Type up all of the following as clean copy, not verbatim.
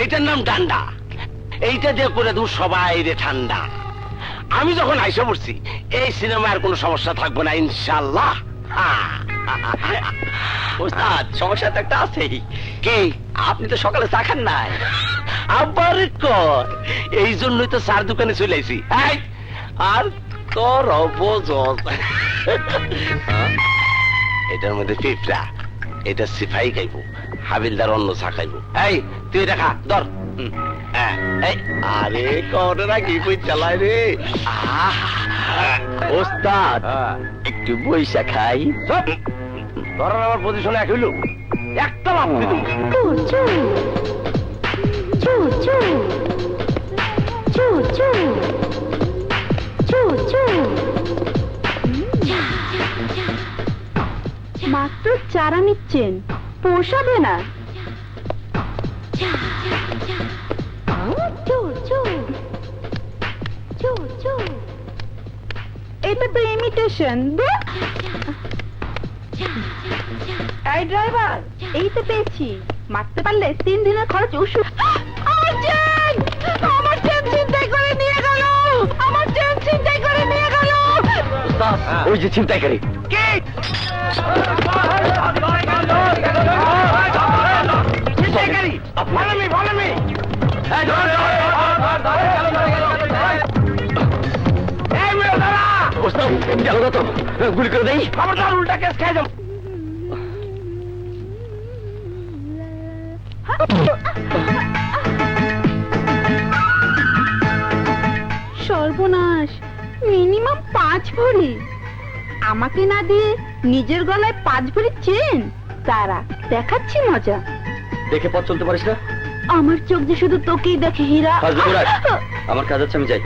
এইটার নাম ডান্ডা। এইটা দিয়ে করে দেবো সবাই রে ঠান্ডা। আমি যখন আইসা পড়ছি এই সিনেমার কোনো সমস্যা থাকবে না ইনশাল্লাহ। ওস্তাদ সমস্যা তো একটা আছেই। কি? আপনি তো সকালে চা খান নাই। আবার কর, এই জন্যই তো চার দোকানে চলে আইছি। আর তোর অবজত এটার মধ্যে পিঁপড়া, এটা সিপাহি খাইবো, হাবিলদার অন্য চা খাইবো। এই তুই এটা খা, ধর। আরে কটা কি বই চালায় রে ওস্তাদ, একটু বইসা খাই। ধরার আমার পজিশনে এক হইল, একটা লাভ দিল। মাত্র চারা নিচ্ছেন, পোষাবে না। এটা তো ইমিটেশন। এই ড্রাইভার, এই তো পেয়েছি। মারতে পারলে 3 দিনের খরচ ওষুধ। আমার চেন, আমার চেন ছিনতাই করে নিয়ে গেল। আমার চেন ছিনতাই করে নিয়ে গেল। ওই যে ছিনতাইকারী। কি? ছিনতাইকারী? Follow me, follow me. এই মেয়ে দাঁড়া। ওস্তাদ গেল না তো, গুলি করে দেই। খবরদার উল্টা কেস খাই যাও। সর্বনাশ, মিনিমাম 5 ভরি। আমাকে না দিয়ে নিজের গলায় 5 ভরি চেন। তারা দেখাচ্ছি মজা। দেখে পথ চলতে পারিস না? আমার চোখ যে শুধু তোকেই দেখে হীরা। আমার কাজ আছে, আমি যাই।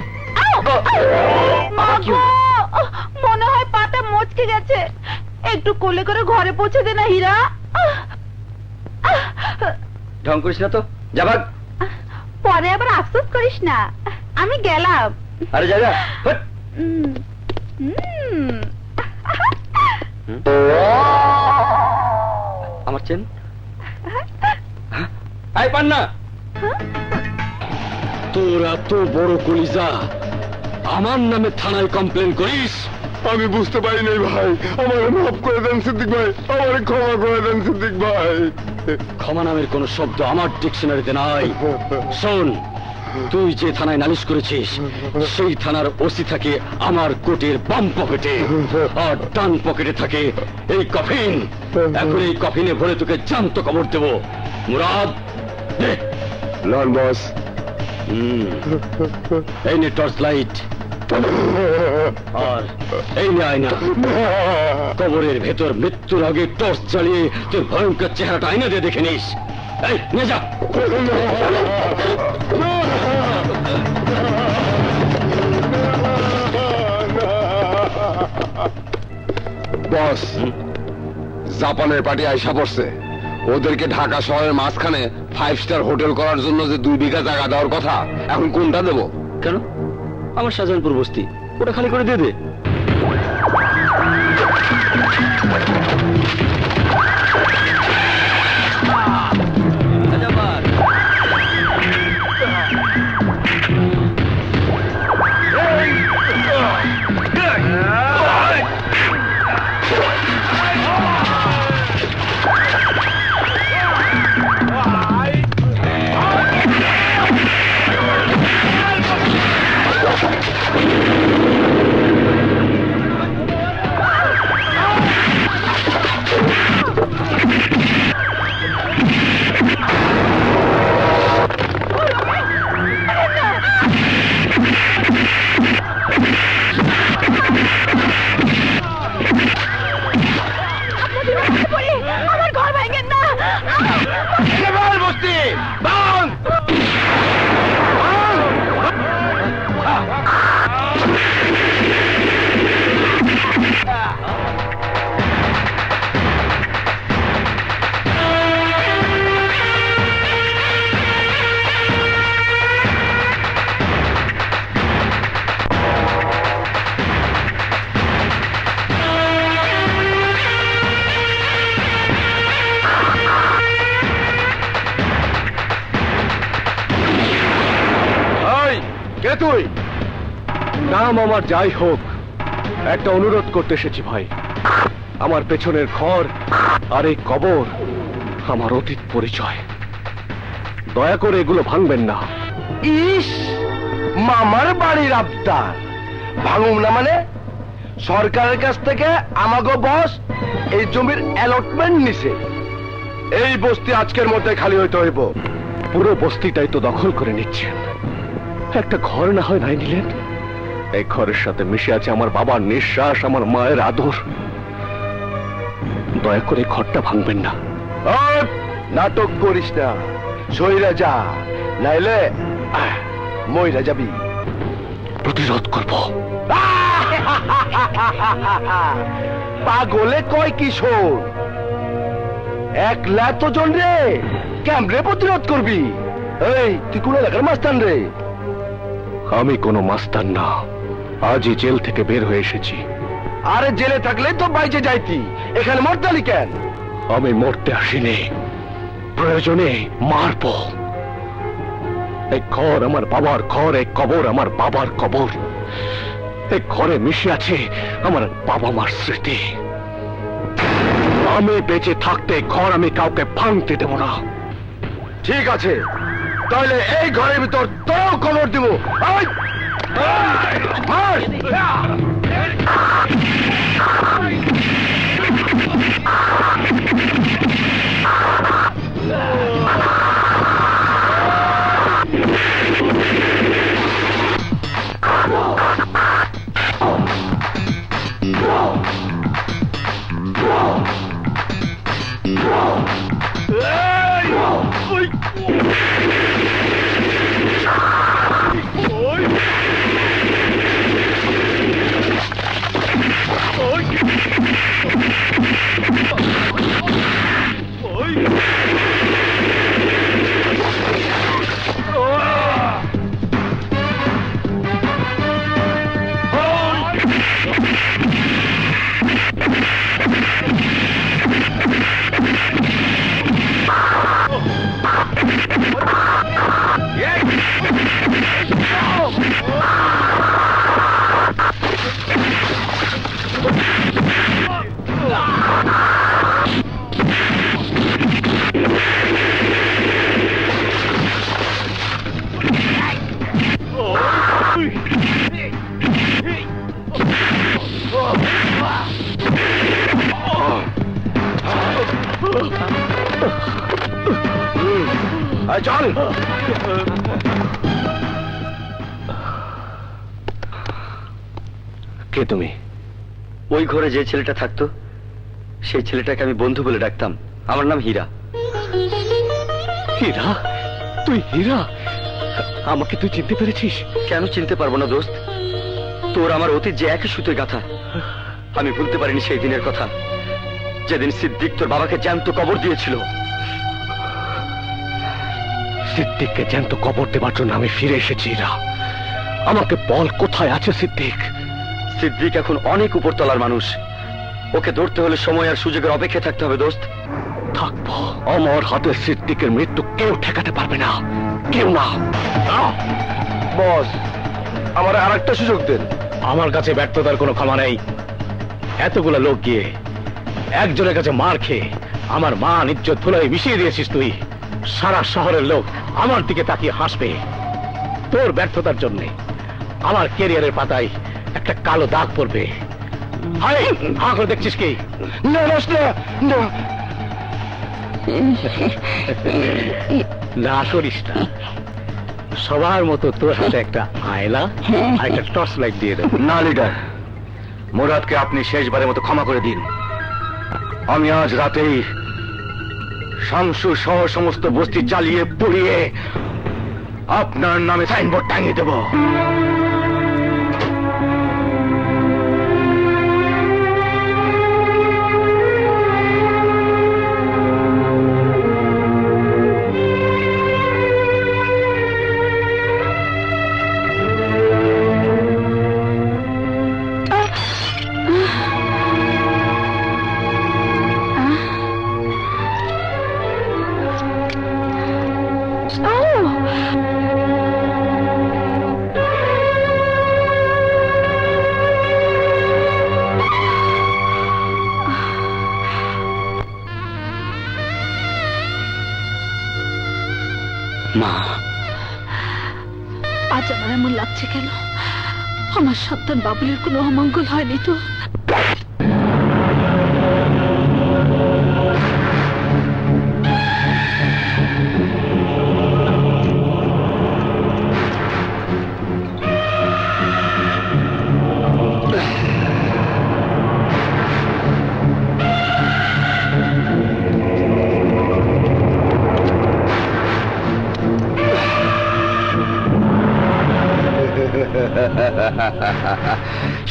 মনে হয় পাটা মচকে গেছে। একটু কোলে করে ঘরে পৌঁছে দে না হীরা। ঢং করিস না তো, যা ভাগ। পরে আবার আফসোস করিস না। আমি গেলাম। আরে যা যা। আমার চেন আই পান না। তোর এত বড় কলিজা, আমার নামে থানায় কমপ্লেন করিস? আমি বুঝতে পারি নাই ভাই, আমার মাফ করে দেন সিদ্দিক ভাই, আমার ক্ষমা করে দেন সিদ্দিক ভাই। ক্ষমা নামের কোন শব্দ আমার ডিকশনারিতে নাই। শোন, তুই যে থানায় নালিশ করেছিস সেই থানার ওসি থাকে আমার কোটের বাম পকেটে, আর ডান পকেটে থাকে এই কফিন। এখন এই কফিনে ভরে তোকে জ্যান্ত কবর দেব। মুরাদ দে। লন বস। এই নে টর্চ লাইট, আর এই নে আয়না। কবরের ভেতর মৃত্যুর আগে টর্চ জ্বালিয়ে তোর ভয়ঙ্কর চেহারাটা আয়না দিয়ে দেখে নিস। এই নিয়ে যা। বস, জাপানের পার্টি আইসা পড়ছে। ওদেরকে ঢাকা শহরের মাঝখানে 5 স্টার হোটেল করার জন্য যে 2 বিঘা জায়গা দেওয়ার কথা, এখন কোনটা দেবো? কেন? আমার শাহজাহানপুর বস্তি, ওটা খালি করে দিয়ে দে। আমার ঘর ভাঙেন না। বস্তি বাউন কে তুই? নাম আমার যাই হোক, একটা অনুরোধ করতে এসেছি ভাই। আমার পেছনের ঘর আর এই কবর আমার অতীত পরিচয়, দয়া করে এগুলো ভাঙবেন না। ইস, মামার বাড়ির আবদার ভাঙুম না মানে? সরকারের কাছ থেকে আমাগো বস এই জমির অ্যালটমেন্ট নিছে। এই বস্তি আজকের মধ্যে খালি হইতে হইব। পুরো বস্তিটাই তো দখল করে নিচ্ছেন, একটা ঘর না হয় নাই নিলেন? এই ঘরের সাথে মিশে আছে আমার বাবার নিঃশ্বাস, আমার মায়ের আদর। দয়া করে ঘরটা ভাঙবেন না। নাটক করিস না, সইরা যা, নাইলে মইরা যাবি। প্রতিরোধ করব। পাগলে কয় কিশোর, একলা তো জন রে, কেমনে প্রতিরোধ করবি? এই তুই কোন এলাকার মাস্তান রে? আমি কোনো মাস্তান না, আজই জেল থেকে বের হয়ে এসেছি। আরে জেলে থাকলে তো বাইচে যাইতি, এখানে মরতালি কেন? আমি মরতে আসিনি, প্রয়োজনে মারব। এই ঘর আমার বাবার ঘর, এই কবর আমার বাবার কবর। এই ঘরে মিশে আছে আমার বাবা মার স্মৃতি। আমি বেঁচে থাকতে ঘর আমি কাউকে ভাঙতে দেব না। ঠিক আছে, তাহলে এই ঘরের ভিতর তোর কবর দিব। মার! চল। কে তুমি? ওই ঘরে যে ছেলেটা থাকতো, সেই ছেলেটাকে আমি বন্ধু বলে ডাকতাম। আমার নাম হীরা। হীরা? তুই হীরা? আমাকে তুই চিনতে পেরেছিস? কেন চিনতে পারবো না দোস্ত? তোর আমার অতীত যে একই সুতোয় গাথা। আমি ভুলতে পারিনি সেই দিনের কথা, যেদিন সিদ্দিক তোর বাবাকে জ্যান্ত কবর দিয়েছিল। সিদ্দিককে জ্যান্ত কবর দেবার জন্য আমি ফিরে এসেছি। আমাকে বল, কোথায় আছে সিদ্দিক? সিদ্দিক এখন অনেক উপরতলার মানুষ, ওকে ধরতে হলে সময় আর সুযোগের অপেক্ষা থাকতে হবে দোস্ত। থাকবো, আমার হাতে সিদ্দিকের মৃত্যু কেউ ঠেকাতে পারবে না, কেউ না। বস, আমার আরেকটা সুযোগ দেন। আমার কাছে ব্যর্থতার কোনো ক্ষমা নেই। এতগুলো লোক গিয়ে একজনের কাছে মার খেয়ে আমার মান ইজ্জত ধুলোয় মিশিয়ে দিয়েছিস তুই। সারা শহরের লোক আমার দিকে তাকিয়ে হাসবে। তোর ব্যর্থতার জন্য আমার ক্যারিয়ারের পাতায় একটা কালো দাগ পড়বে। হায়, হাঁ করে দেখছিস কি? না না না, না করিস না। সবার মতো তোর হাতে একটা আয়লা আর একটা টর্চ লাইট দিয়ে দেব। না লিডার, মুরাদকে আপনি শেষবারের মতো ক্ষমা করে দিন। আমি আজ রাতেই শামসু সহ সমস্ত বস্তি চালিয়ে পুড়িয়ে আপনার নামে সাইনবোর্ড টাঙিয়ে দেব। মা, আজ আমার এমন লাগছে কেন? আমার সন্তান বাবুলের কোনো অমঙ্গল হয়নি তো?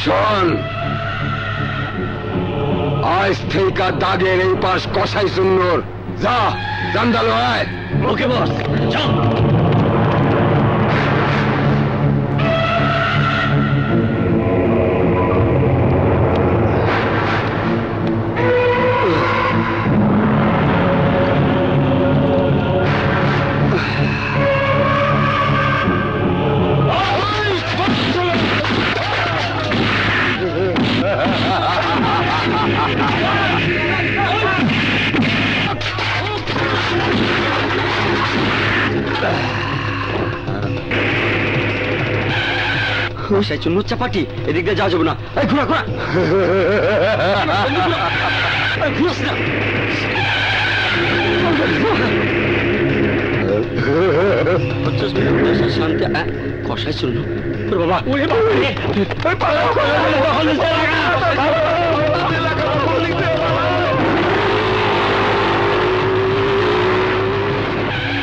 শোন, আজ থেকে দাগের এই পাশ কষাই সুন্দর। যা, জান্দালো আয়। ওকে বস, যাও। কষাই চুন্নু চাপাটি, এদিক দিয়ে যাওয়া যাবে না। এই ঘোরা ঘোরা, ঘুরস না। শান্তি কষাই চুন্নু বাবা।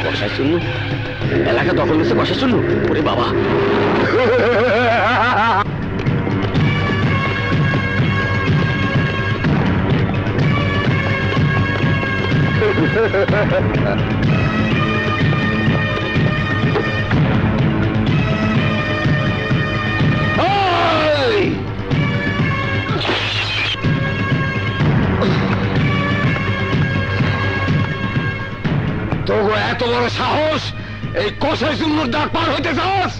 কষাই চুন্নু এলাকা দখল নিচ্ছে। কষাই চুন্নু, ওরে বাবা। তোগো এত বড় সাহস, এই কষাই চুন্নুর দাঁত পার হইতে চাস?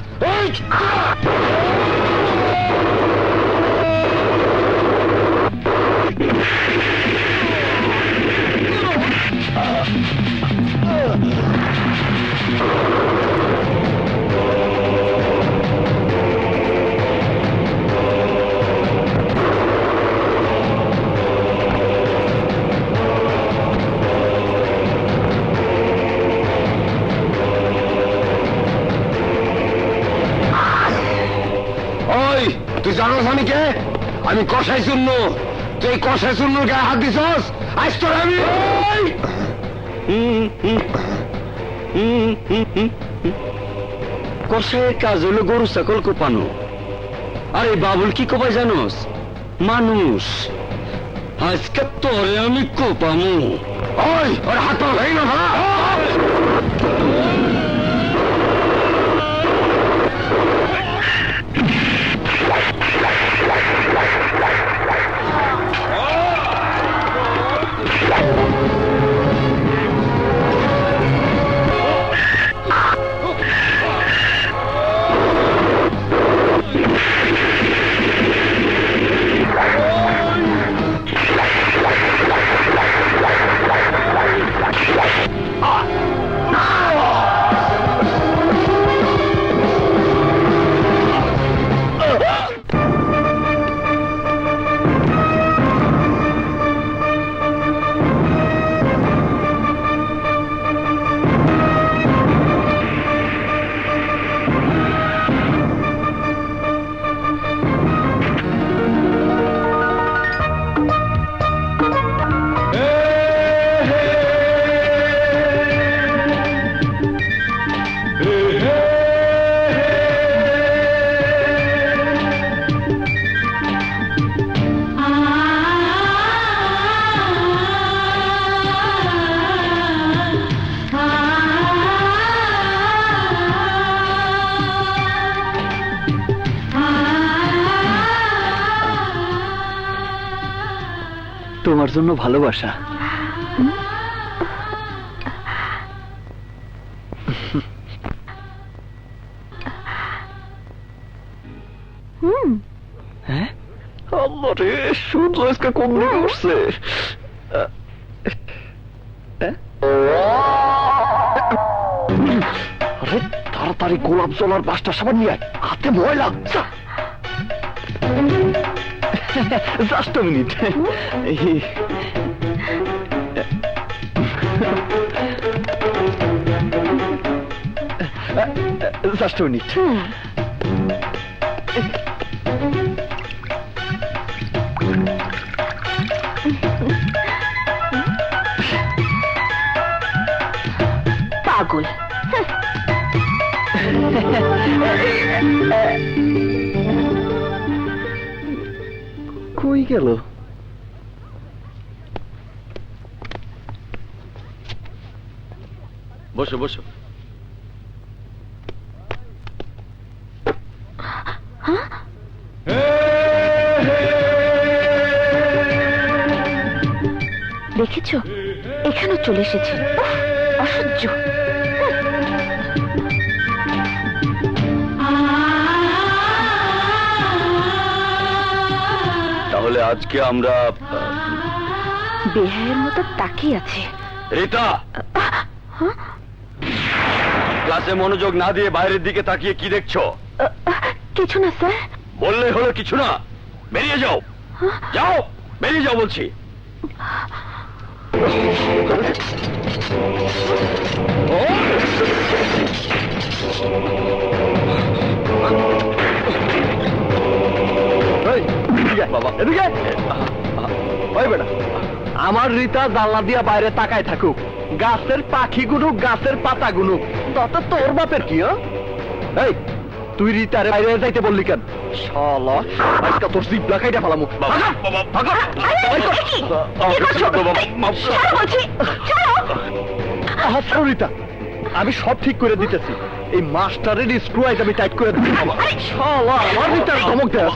তুই জানোস আমি কে? আমি কষাই চূর্ণ। তুই কষাই চূর্ণর গায়ে হাত দিছস, আজ তোর আমি কষাইয়ের কাজ হলো গরু ছাগল কোপানো। আরে বাবুল কি কোপায় জানোস? মানুষ। আজকে তোরে আমি কোপামু। ওই ওর হাত পা ভেঙে না। আমার জন্য ভালোবাসা। হ্যাঁ আল্লাহ রে, সূর্য আজকে কোন দিকে উঠছে? আরে তাড়াতাড়ি গোলাপ জলার বাসটা সাবান নিয়ে আয়, হাতে ময়লা। Just minute, just minute. পাগল। কই গেল? বসো বসো। দেখেছো, এখানেও চলে এসেছে। অসহ্য। তাহলে আজকে আমরা বেহায়ের মতো তাকিয়ে আছে। রিতা, ক্লাসে মনোযোগ না দিয়ে বাইরের দিকে তাকিয়ে কি দেখছো? কিছু না স্যার। বললে হলো কিছু না, বেরিয়ে যাও। যাও, বেরিয়ে যাও বলছি। বাবা এদিকে। ওই বেটা, আমার রিতা জানলা দিয়া বাইরে তাকায় থাকুক, গাছের পাখি গুনুক, গাছের পাতা গুনুক, তত তোর বাপের কি? এই তুই রিতারে বাইরে যাইতে বললি কেন? শালা আজকে তোর জিব্লা কাইটা ফেলামু। রিতা, আমি সব ঠিক করে দিতেছি। এই মাস্টারের স্ক্রু আইজ আমি টাইট করে দিচ্ছি। শালা আমার রিতার ধমক দেয়।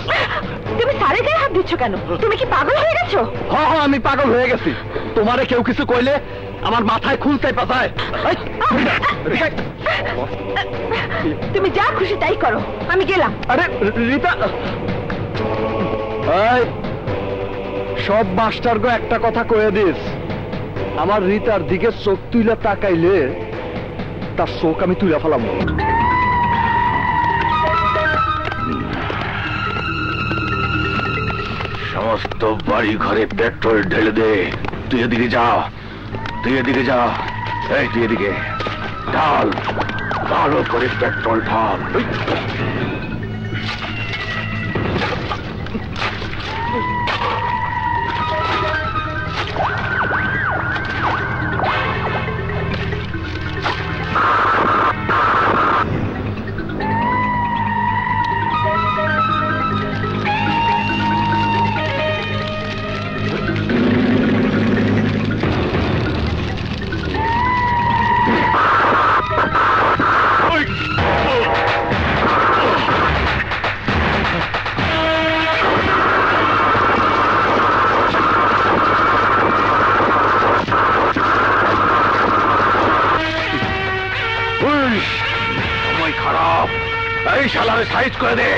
তুমি স্যারের গায়ে হাত দিচ্ছ কেন? তুমি কি পাগল হয়ে গেছো? হ্যাঁ হ্যাঁ, আমি পাগল হয়ে গেছি। তোমারে কেউ কিছু কইলে আমার মাথায় খুলতে পাতায়। তুমি যা খুশি তাই করো, আমি গেলাম। আরে রিতা, এই সব মাস্টার গো একটা কথা কয়ে দিস, আমার রিতার দিকে চোখ তুইলা তাকাইলে তার চোখ আমি তুইলা ফেলাম। সমস্ত বাড়ি ঘরে পেট্রোল ঢেলে দে। তুই এদিকে যা, তুই এদিকে যা। এই তুই এদিকে ঢাল, ভালো করে পেট্রোল ঢাল। সময় খারাপ, এই শালারে সাইজ করে দে।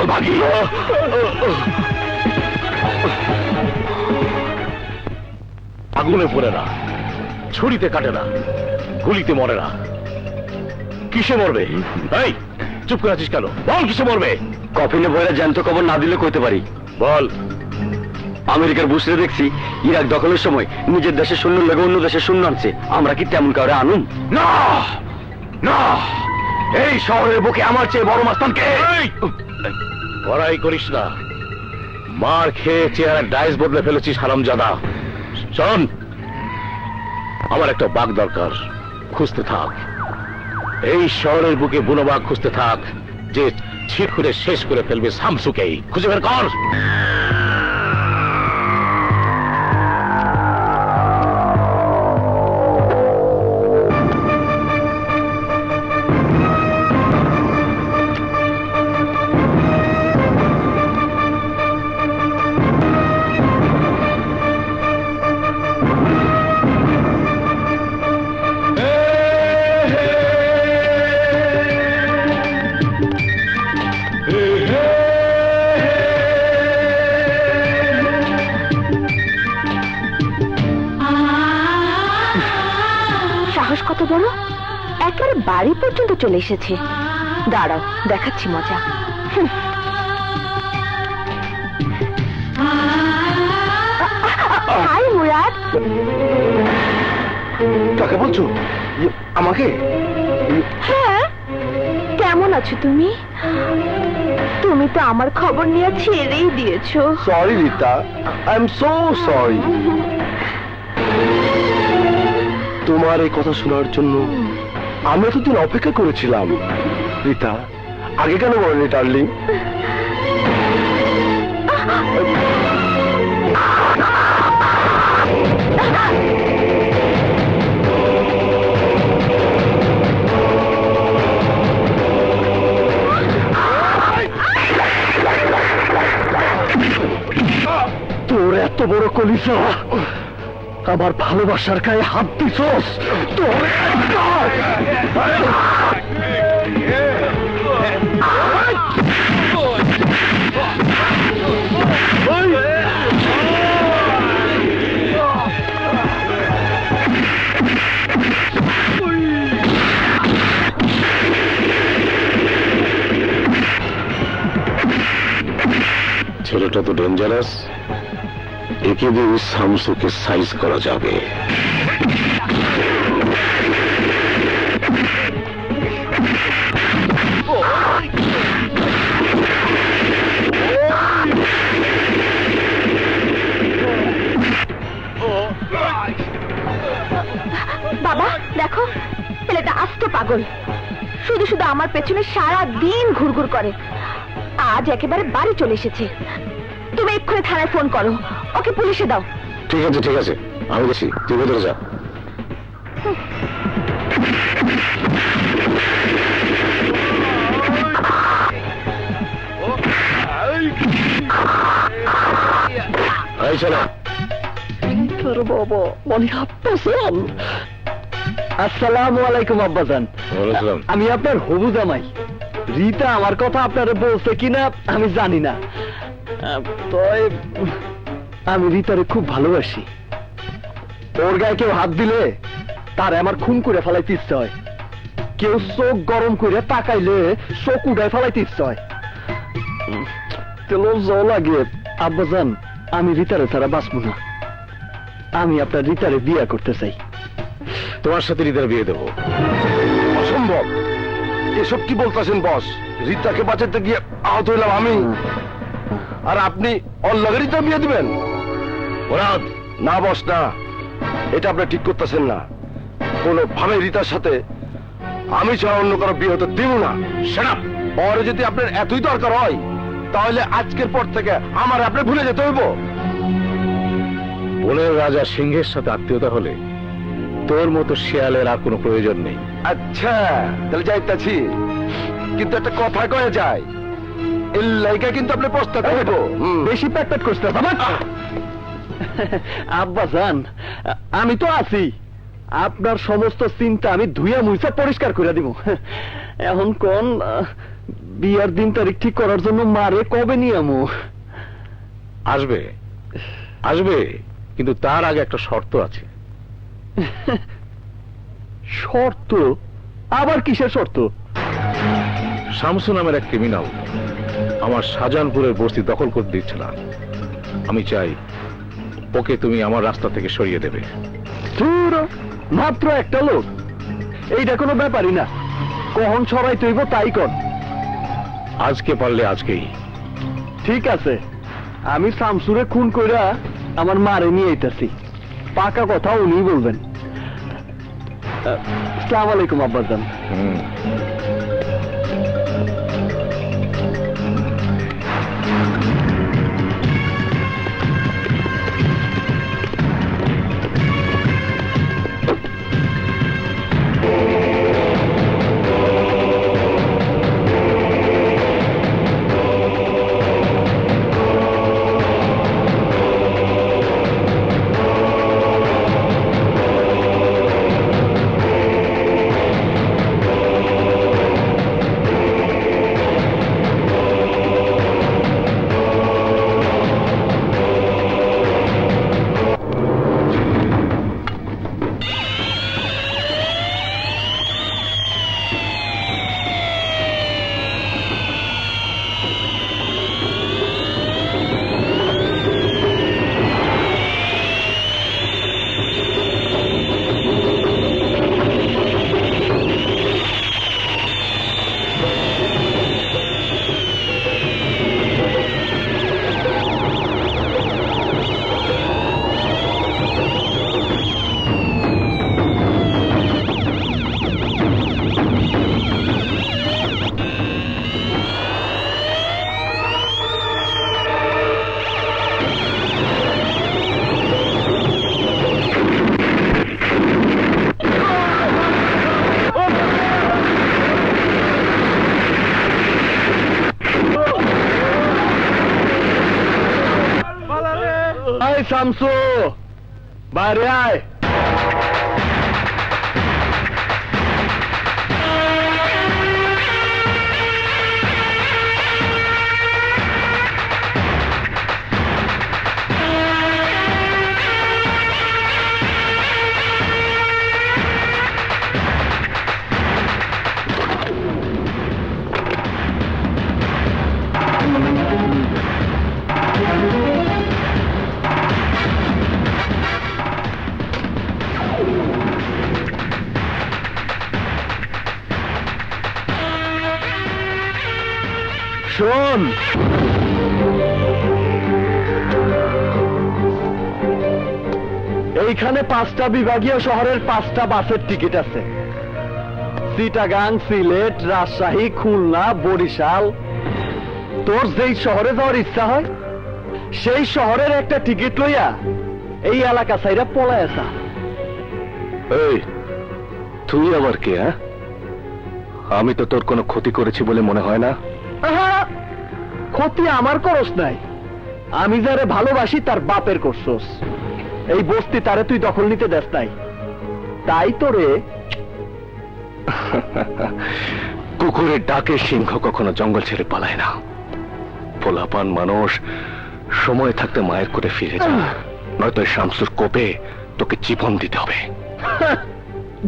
চল ভাগি। আগুনে পড়ে না, ছুরিতে কাটে না, গুলিতে মরে না, কিসে মরবে? এই চুপ করে আছিস কেন? বল কিসে মরবে? কফিনে বইরা জ্যান্ত কবর না দিলে কইতে পারি। বল। আমেরিকার বুশরে দেখছি ইরাক দখলের সময় নিজের দেশের সৈন্য লেগে অন্য দেশের সৈন্য আনছে। আমরা কি তেমন কাউরে আনুম? না না, এই শহরের বুকে আমার চেয়ে বড় মাস্তানকে। বড়াই করিস না, মার খেয়ে চেয়ারের ডাইস বদলে ফেলেছিস হারামজাদা। শোন, আমার একটা বাঘ দরকার, খুঁজতে থাক। এই শহরের বুকে বুনো বাঘ খুঁজতে থাক, যে ছিটকুরে শেষ করে ফেলবে শামসুকেই। খুঁজে বের কর। সাহস কত বড়, একেবারে বাড়ি পর্যন্ত চলে এসেছে। দাঁড়াও, দেখাচ্ছি মজা। হাই মুরাদ। কাকে বলছো? আমাকে? হ্যাঁ, কেমন আছো তুমি? তুমি তো আমার খবর নিয়ে ছেড়েই দিয়েছো। Sorry Rita, I am so sorry. তোমার এই কথা শোনার জন্য আমি এতদিন অপেক্ষা করেছিলাম। রীতা, আগে কেন বলেনি ডার্লিং? তোর এত বড় কলিজা, আমার ভালোবাসার গায়ে হাত দিছস? তোর ছেলেটা তো ডেঞ্জারাস, একে দিয়ে শামসুকে সাইজ করা যাবে। বাবা দেখো, ছেলেটা আস্ত পাগল, শুধু শুধু আমার পেছনে সারা দিন ঘুরঘুর করে। আজ একেবারে বাড়ি চলে এসেছে। তুমি এক্ষুনি থানায় ফোন করো, ওকে পুলিশে দাও। ঠিক আছে ঠিক আছে, আমি গেছি, তুই ভেতরে যা। এই চলো। বাবা মানে আব্বাসান। আসসালামু আলাইকুম আব্বাজান। ওয়ালাইকুম। আমি আপনার হবু জামাই। রীতা আমার কথা আপনারা বলছে কিনা আমি জানি না, তবে আমি রীতারে খুব ভালোবাসি। ওর গায়ে কেউ হাত দিলে তার আমার খুন করে ফেলাইতে ইচ্ছে হয়। কেউ চোখ গরম করে তাকাইলে চোখ উড়ায় ফেলাইতে ইচ্ছে হয়। তেল জল লাগে। আব্বাজান, আমি রীতারে ছাড়া বাঁচবো না। আমি আপনার রীতারে বিয়ে করতে চাই। তোমার সাথে হৃদয় বিয়ে দেবো। অসম্ভব। এসব কি বলতেছেন বস? রীতাকে বাঁচাতে গিয়ে আহত হইলাম আমি, আর আপনি ওর লগে রীতা বিয়ে দিবেন? মুরাদ, না বস না, এটা আপনি ঠিক করতেছেন না। কোনোভাবে রীতার সাথে আমি ছাড়া অন্য কারো বিয়ে হতে দিব না। Shut up. পরে যদি আপনার এতই দরকার হয় তাহলে আজকের পর থেকে আমার আপনি ভুলে যেতে হইব। বনের রাজা সিংহের সাথে আত্মীয়তা হলে তোর মতো শিয়ালের আর কোনো প্রয়োজন নেই। আচ্ছা, তাহলে যাইতাছি, কিন্তু একটা কথা কয়ে যায়, এর লাইকা কিন্তু আপনি পস্তাতে হইব। বেশি প্যাট করতে আব্বা জান, আমি তো আছি। আপনার সমস্ত চিন্তা আমি ধুইয়া মুইছা পরিষ্কার করে দিব। এখন কোন বিয়ার দিন তারিখ ঠিক করার জন্য মারে কবে নিয়ে আমো? আসবে আসবে, কিন্তু তার আগে একটা শর্ত আছে। শর্ত? আবার কিসের শর্ত? শামসু নামের এক ক্রিমিনাল আমার শাহজাহানপুরের বস্তি দখল করে দিচ্ছে না। আমি চাই ওকে তুমি আমার রাস্তা থেকে সরিয়ে দেবে। ধুর, মাত্র একটা লোক, এইটা কোনো ব্যাপারই না। কখন সবাই তৈব তাই কর। আজকে পারলে আজকেই। ঠিক আছে, আমি শামসুরে খুন কইরা আমার মারে নিয়ে আইতাছি। পাকা কথা উনি বলবেন। আসসালামু আলাইকুম আব্বাজান। হুম। আয় শামসু, বাইরে আয়। শোন, এইখানে 5টা বিভাগীয় শহরের 5টা বাসের টিকিট আছে। চিটাগাং, সিলেট, রাজশাহী, খুলনা, বরিশাল। তোর যেই শহরে যাওয়ার ইচ্ছা হয় সেই শহরের একটা টিকিট লইয়া এই এলাকা ছাইরা পলায় আসা। এই, তুই আবার কে? হ্যাঁ, আমি তো তোর কোনো ক্ষতি করেছি বলে মনে হয় না। আহা, ক্ষতি আমার করস নাই। আমি যারে ভালোবাসি তার বাপের করছস। এই বস্তি তারে তুই দখল নিতে দেস নাই, তাই তোরে। কুকুরের ডাকে সিংহ কখনো জঙ্গল ছেড়ে পালায় না। পোলাপান মানুষ সময় থাকতে মায়ের করে ফিরে যা, নয়তো শামসুর কোপে তোকে জীবন দিতে হবে।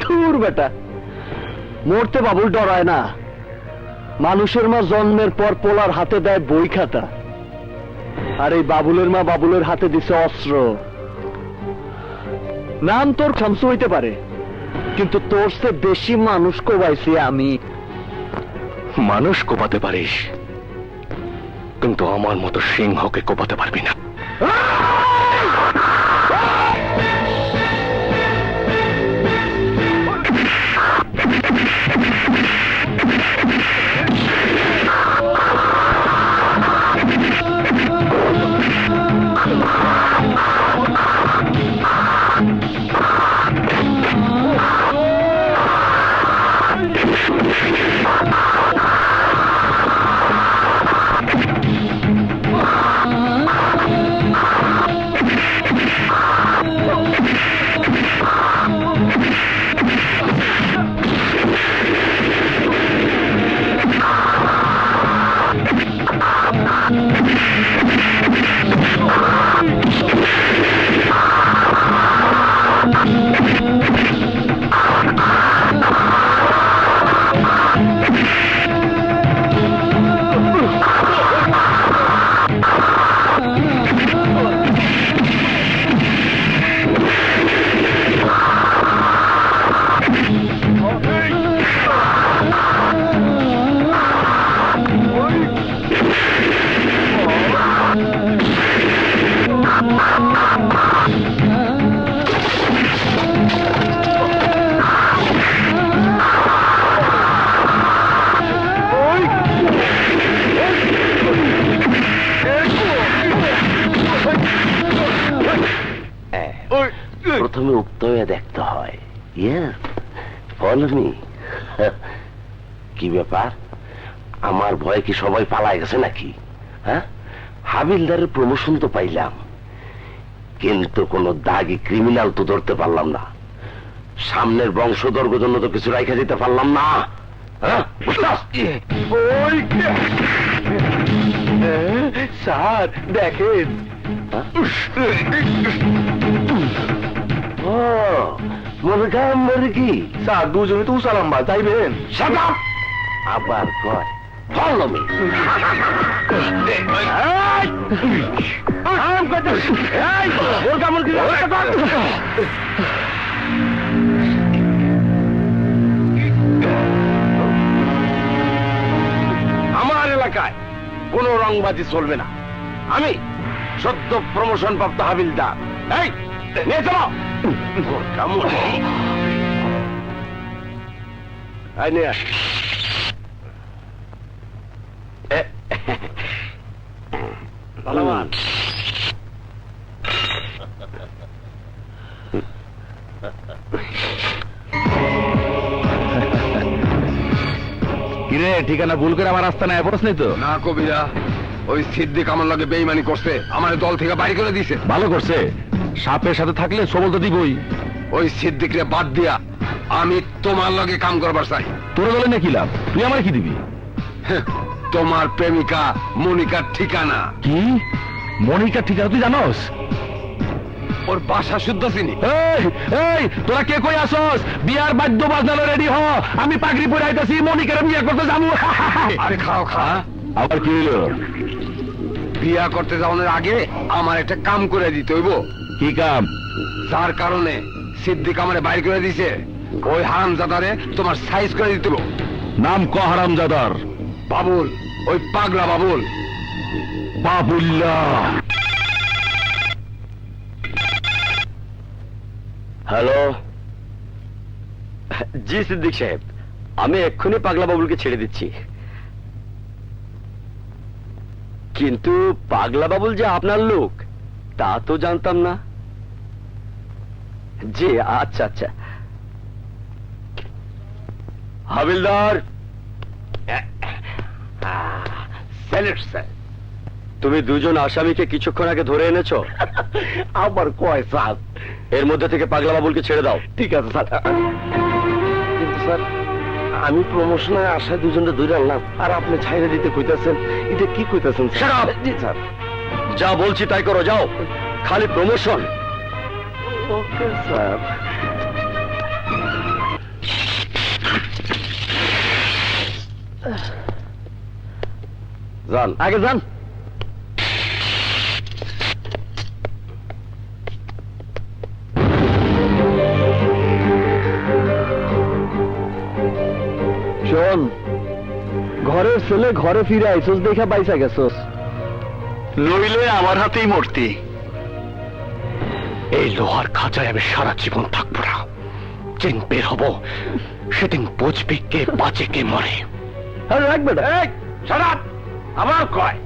ধুর বেটা, মরতে বাবুল ডরায় না। মানুষের মা জন্মের পর পোলার হাতে দেয় বই খাতা, আর এই বাবুলের মা বাবুলের হাতে দিছে অস্ত্র। নাম তোর শামসু হইতে পারে, কিন্তু তোর সে বেশি মানুষ কোবাইছি আমি। মানুষ কোপাতে পারিস, কিন্তু আমার মতো সিংহকে কোপাতে পারবি না। প্রথমে উক্ত হয়ে দেখতে হয়। ফলমি কি ব্যাপার, আমার ভয়ে কি সবাই পালায় গেছে নাকি? হ্যাঁ, হাবিলদারের প্রমোশন তো পাইলাম, কিন্তু কোনো দাগি ক্রিমিনাল তো ধরতে পারলাম না। সামনের বংশধর্গ জন্য তো কিছু রাইখা দিতে পারলাম না। স্যার দেখেন, মুরগা মুরগি স্যার দুজনে তো উসালাম্বা যাইবেন। আবার কয় ফলমি। আমার এলাকায় কোনো রংবাজি চলবে না। আমি সদ্য প্রমোশন প্রাপ্ত হাবিলদার। এই নিয়ে চলো। নিয়ে আস। ভালোমান কিরে, ঠিকানা ভুল করে আমার রাস্তা নাই পড়ছ তো? না কবিরা, ওই সিদ্দিক আমার লগে বেইমানি করছে, আমার দল থেকে বাইরে করে দিছে। ভালো করছে, সাপের সাথে থাকলে সবল তো দিবই। ওই সিদ্দিকরে বাদ দিয়া আমি তোমার লগে কাম করবার চাই। তোর বলে না কি লাভ, তুই আমার কি দিবি? তোমার প্রেমিকা মনিকার ঠিকানা। কি মনিকার ঠিকানা তুই জানোস? ওর বাসা শুদ্ধ চিনি। এই এই তোরা কে কই আসস? বিয়ার বাদ্য বাজনালো রেডি হ, আমি পাগড়ি পরে আইতাছি, মনিকার বিয়ে করতে যাবো। আরে খাও খা। আবার কি হলো? বিয়া করতে যাওয়ার আগে আমার একটা কাম করে দিতে হইব। কি কাম? যার কারণে সিদ্দিক আমারে বাইর করে দিছে, ওই হারামজাদারে তোমার সাইজ করে দিতে হইব। নাম ক হারামজাদার? বাবুল, ওই পাগলা বাবুল। বাবুল্লাহ। হ্যালো, জি সিদ্দিক সাহেব, আমি এক্ষুনি পাগলা বাবুলকে ছেড়ে দিচ্ছি। কিন্তু পাগলা বাবুল যে আপনার লোক তা তো জানতাম না। জি আচ্ছা আচ্ছা। হাবিলদার, স্যালুট স্যার। তুমি দুজন আসামিকে কিছুক্ষণ আগে ধরে এনেছো। আবার কয় স্যার? এর মধ্যে থেকে পাগলা বাবুলকে ছেড়ে দাও। ঠিক আছে স্যার। কিন্তু স্যার, আমি প্রমোশনের আশায় দুজনকে ধরে আনলাম, আর আপনি ছাইরে দিতে কইতাছেন, এটা কি কইতাছেন? Shut up! জি স্যার। যা বলছি তাই করো, যাও। খালি প্রমোশন। Okay sir. যান, আগে যান। শোন, ঘরের ছেলে ঘরে ফিরে আইসোস দেখা পাইসা গেছোস, নইলে আমার হাতেই মরতি। এই লোহার খাঁচায় আমি সারা জীবন থাকবো না। যেদিন বের হব সেদিন বুঝবি কে বাঁচে কে মরে। রাখবে না। সারাত আবার কয়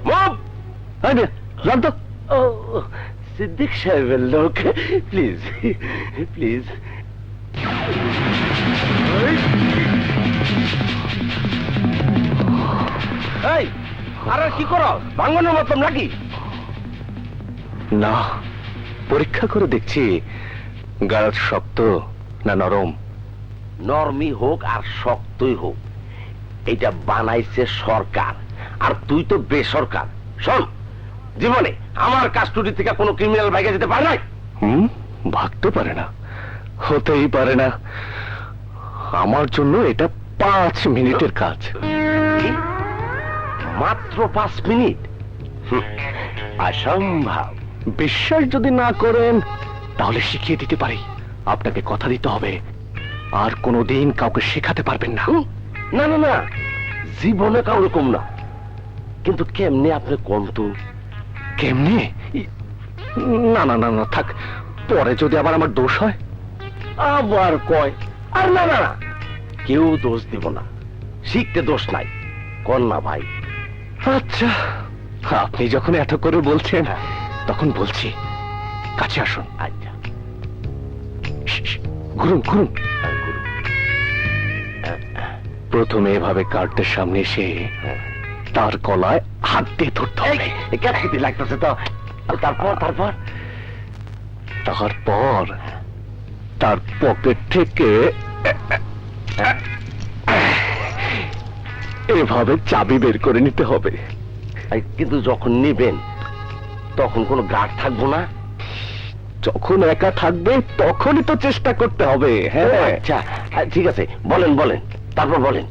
মুভ। জান তো। ও সিদ্দিক সাহেবের লোক, প্লিজ প্লিজ। এই আর কি করো, ভাঙনের মতন নাকি? না, পরীক্ষা করে দেখছি গাছ শক্ত না নরম। নরমই হোক আর শক্তই হোক, এটা বানাইছে সরকার, আর তুই তো বেসরকার। শোন, জীবনে আমার কাস্টডি থেকে কোনো ক্রিমিনাল বাইকে যেতে পারে নাই। ভাগতে পারে না, হতেই পারে না। আমার জন্য এটা 5 মিনিটের কাজ। কি? মাত্র 5 মিনিট? অসম্ভব। বিশ্বাস যদি না করেন তাহলে শিখিয়ে দিতে পারি। আপনাকে কথা দিতে হবে আর কোনোদিন কাউকে শেখাতে পারবেন না। না না না, জীবনে কাউরকম না। কিন্তু কেমনে আপনি কোন তো? কেমনে? না না না না থাক, পরে যদি আবার আমার দোষ হয়। আবার কয়, আর না না না, কেউ দোষ দিব না, শিখতে দোষ নাই, কর না ভাই। আচ্ছা, আপনি যখন এত করে বলছেন তখন বলছি, কাছে আসুন। আচ্ছা, ঘুরুন ঘুরুন। প্রথমে এভাবে কার্ডের সামনে এসে তার গলায় হাত দিয়ে ধরতে হবে। কেটে লাগতেছে তো। তারপর তারপর তারপর তার পকেট থেকে এভাবে চাবি বের করে নিতে হবে। কিন্তু যখন নিবেন তখন কোনো গার্ড থাকবো না। যখন একা থাকবে তখনই তো চেষ্টা করতে হবে। হ্যাঁ আচ্ছা, ঠিক আছে, বলেন বলেন, তারপর বলেন।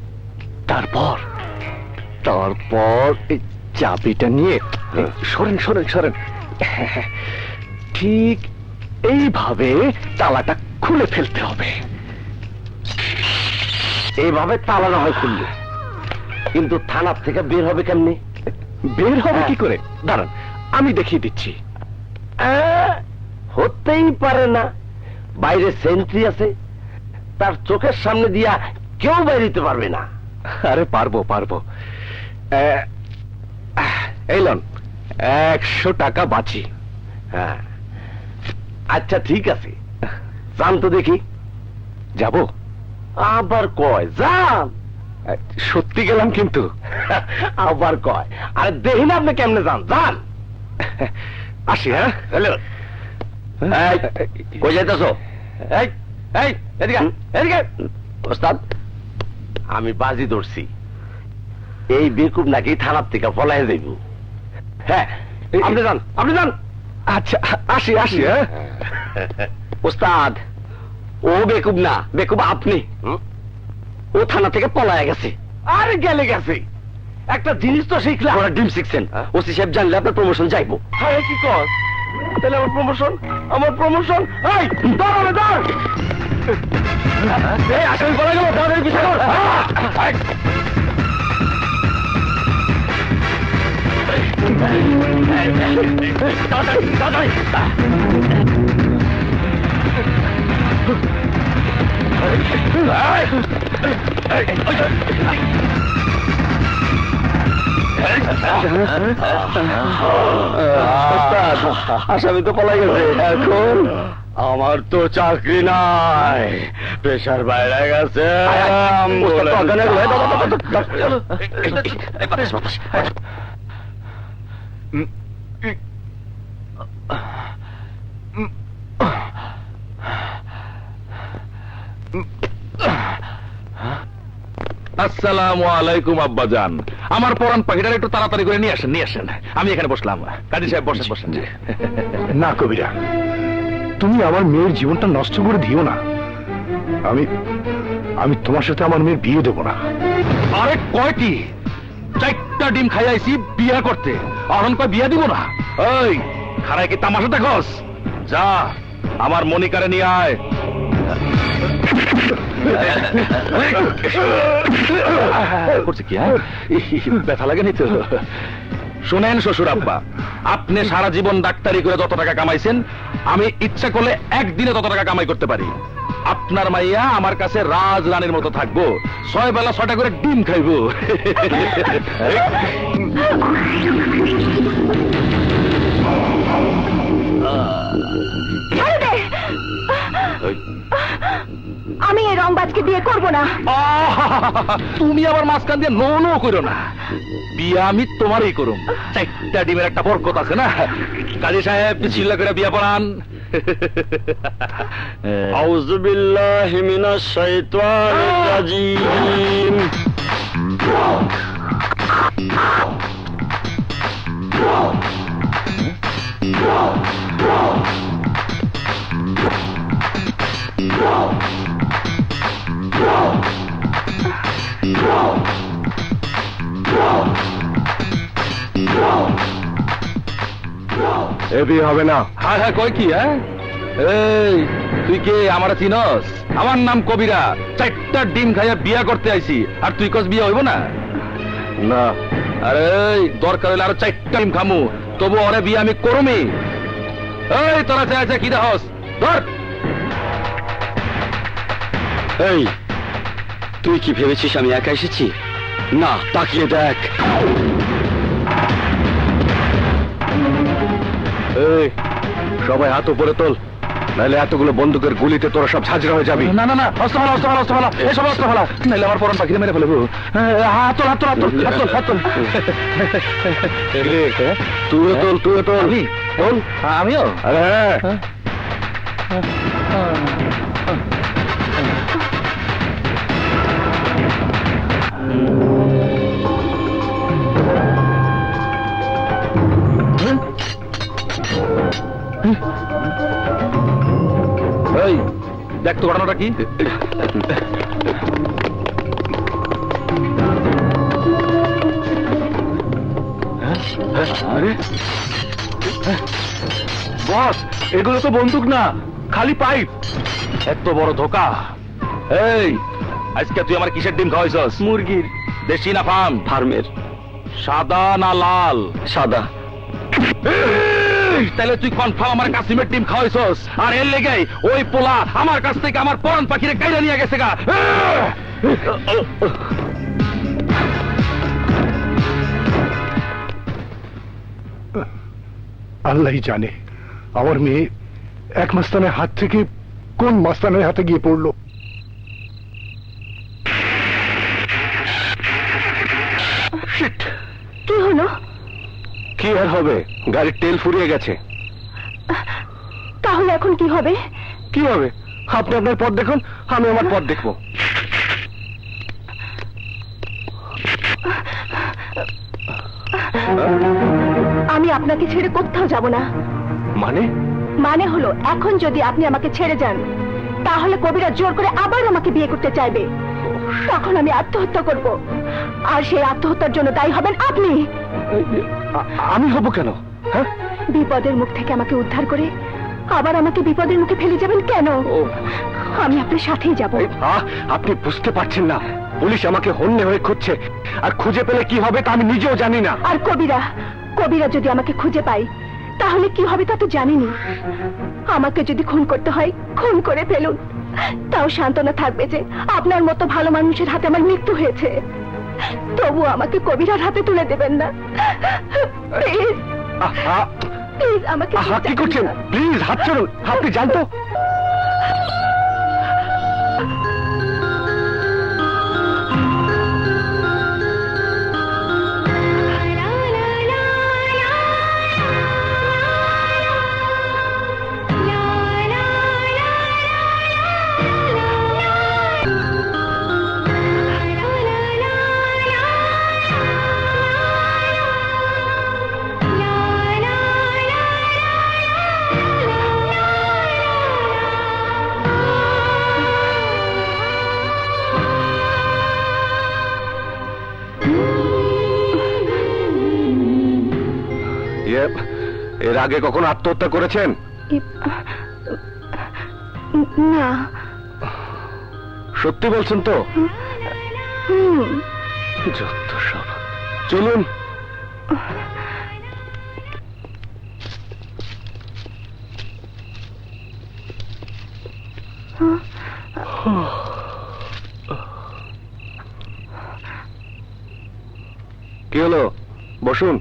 তারপর তারপর এই চাবিটা নিয়ে সরেন সরেন সরেন, ঠিক এইভাবে তালাটা খুলে ফেলতে হবে। এইভাবে তালানো হয় খুললে, কিন্তু থানার থেকে বের হবে কেমনি? বের হবে কি করে? দাঁড়ান, আমি দেখিয়ে দিচ্ছি। হতেই পারে না, বাইরে সেন্ট্রি আছে, তার চোখের সামনে দিয়া কেউ বাইরে দিতে পারবে না। আরে পারবো পারবো। এই লন 100 টাকা বাঁচি। হ্যাঁ, আচ্ছা ঠিক আছে, যান তো দেখি। যাব? আবার কয় যান। সত্যি গেলাম কিন্তু। আবার কয়, আরে দেখি না আপনি কেমনে যান, যান। আসি। হ্যাঁ, হ্যালো, কই যাইতেছো? এই এই এদিকে এদিকে। ওস্তাদ, আমি বাজি ধরছি, এই বেকুব নাকি থানার থেকে পলাই যাইব। হ্যাঁ, আপনি যান, আপনি যান। আচ্ছা আসি আসি। হ্যাঁ, ওস্তাদ, ও বেকুব না, বেকুব আপনি। ও থানা থেকে পলায় গেছে। আরে গেলে গেছে, একটা জিনিস তো শিখলাম। ওরা ডিম শিখছেন, ওসি সাহেব জানলে আপনার প্রমোশন যাইবো। হ্যাঁ, কি কর? তাহলে আমার প্রমোশন, আমার প্রমোশন। এই দাঁড়াবে, দাঁড়। এই আসামি পড়ে গেল, দাঁড়ের পিছনে কর। তাড়াতাড়ি, তাড়াতাড়ি। আসামি তো পলাই গেছে, এখন আমার তো চাকরি নাই, প্রেশার বাইরে গেছে। আসসালামু আলাইকুম আব্বাজান, আমার পরান পাখিটার একটু তাড়াতাড়ি করে নিয়ে আসেন, নিয়ে আসেন। আমি এখানে বসলাম, কাজী সাহেব বসেন বসেন। না কবিরা, তুমি আমার মেয়ের জীবনটা নষ্ট করে দিও না। আমি আমি তোমার সাথে আমার মেয়ের বিয়ে দেবো না। আরে কয়টি 4টা ডিম খাইয়াইছি বিয়া করতে, এখন কয় বিয়া দিব না? ওই খারায় কি তামাশা দেখোস? যা আমার মনিকারে নিয়ে আয়। করছে কি? ব্যথা লাগেনি তো? শুনেন শ্বশুর আব্বা, আপনি সারা জীবন ডাক্তারি করে যত টাকা কামাইছেন, আমি ইচ্ছা করলে একদিনে তত টাকা কামাই করতে পারি। আপনার মাইয়া আমার কাছে রাজ রানীর মতো থাকবো, 6 বেলা 6টা করে ডিম খাইবো। আমি এই রংবাজকে বিয়ে করব না। তুমি আবার মাঝখান দিয়ে নো নো করো না, বিয়া আমি তোমারই করুম। 4টা ডিমের একটা বরকত আছে না? কাজী সাহেব বিসমিল্লাহ করে বিয়া পড়ান। আউযু বিল্লাহি মিনাশ শাইতানির রাজিম। এ বিয়ে হবে না। হ্যাঁ হ্যাঁ, কয় কি? হ্যাঁ, এই তুই কে আমার চিনস? আমার নাম কবিরা, 4টা ডিম খাইয়া বিয়া করতে আইছি, আর তুই কস বিয়া হইব না? না, আরে দরকার হলে আরো 4টা ডিম খামু, তবু ওরে বিয়া আমি করমি। এই তোরা চাইছে কি দেহস ধর। এই তুই কি ভেবেছিস আমি একা এসেছি? না, তাকিয়ে দেখ। এই সবাই হাত উপরে তোল, নাহলে এতগুলো বন্দুকের গুলিতে তোরা সব ঝাঁঝরা হয়ে যাবি। না না না, অস্ত্র ফেলা, অস্ত্র ফেলা, অস্ত্র ফেলা, এসব অস্ত্র ফেলা, নাহলে আমার পরন পাখিরে মেরে ফেলবো। হাত তোল, হাত তোল, হাত তোল, হাত তোল, হাত তোল। তুইও তোল, তুইও তোল। আমি? তোল। আমিও? আরে হ্যাঁ। এই দেখ তো ঘটনাটা কি। আরে বস, এগুলো তো বন্দুক না, খালি পাইপ। এত বড় ধোকা। এই আজকে তুই আমার কিসের ডিম খাওয়াইছস? মুরগির। দেশি না ফার্ম? ফার্মের। সাদা না লাল? সাদা। তাহলে তুই কনফার্ম আমার কাসিমের ডিম খাওয়াইছস, আর এর লেগে ওই পোলা আমার কাছ থেকে আমার পরান পাখিরে কাইরা নিয়ে গেছে গা। আল্লাহই জানে আমার মেয়ে এক মাস্তানের হাত থেকে কোন মাস্তানের হাতে গিয়ে পড়লো। কি হলো? কি আর হবে, গাড়ির তেল ফুরিয়ে গেছে। তাহলে এখন কি হবে? কি হবে? আপনি আপনার পথ দেখুন, আমি আমার পথ দেখবো। আমি আপনাকে ছেড়ে কোথাও যাব না। মানে? মানে হলো এখন যদি আপনি আমাকে ছেড়ে যান তাহলে কবিরা জোর করে আবার আমাকে বিয়ে করতে চাইবে। তখন আমি আত্মহত্যা করব, আর সেই আত্মহত্যার জন্য দায়ী হবেন আপনি। আমি হব কেন? হ্যাঁ, বিপদের মুখ থেকে আমাকে উদ্ধার করে আবার আমাকে বিপদের মুখে ফেলে যাবেন কেন? আমি আপনার সাথেই যাব। আপনি বুঝতে পারছেন না, পুলিশ আমাকে হন্যে হয়ে খুঁজছে, আর খুঁজে পেলে কি হবে তা আমি নিজেও জানি না। আর কবিরা কবিরা যদি আমাকে খুঁজে পাই তাহলে কি হবে তা তো জানিনি। আমাকে যদি খুন করতে হয় খুন করে ফেলুন, তাও সান্ত্বনা থাকবে যে আপনার মতো ভালো মানুষের হাতে আমার মৃত্যু হয়েছে। তবু আমাকে কবিরার হাতে তুলে দেবেন না প্লিজ। প্লিজ আমাকে কি করছেন? প্লিজ হাত ছাড়ুন, আপনি জানতো। এর আগে কখনো আত্মহত্যা করেছেন? না। সত্যি বলছেন তো? যত সব। চলুন। কি হলো? বসুন।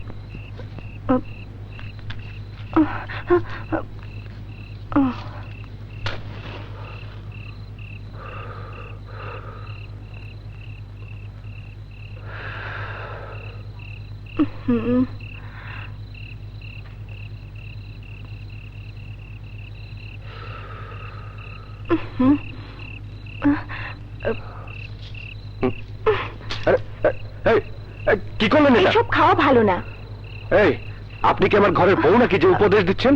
কি করলেন এটা? এসব খাওয়া ভালো না। এই, আপনি কি আমার ঘরের বউ নাকি যে উপদেশ দিচ্ছেন?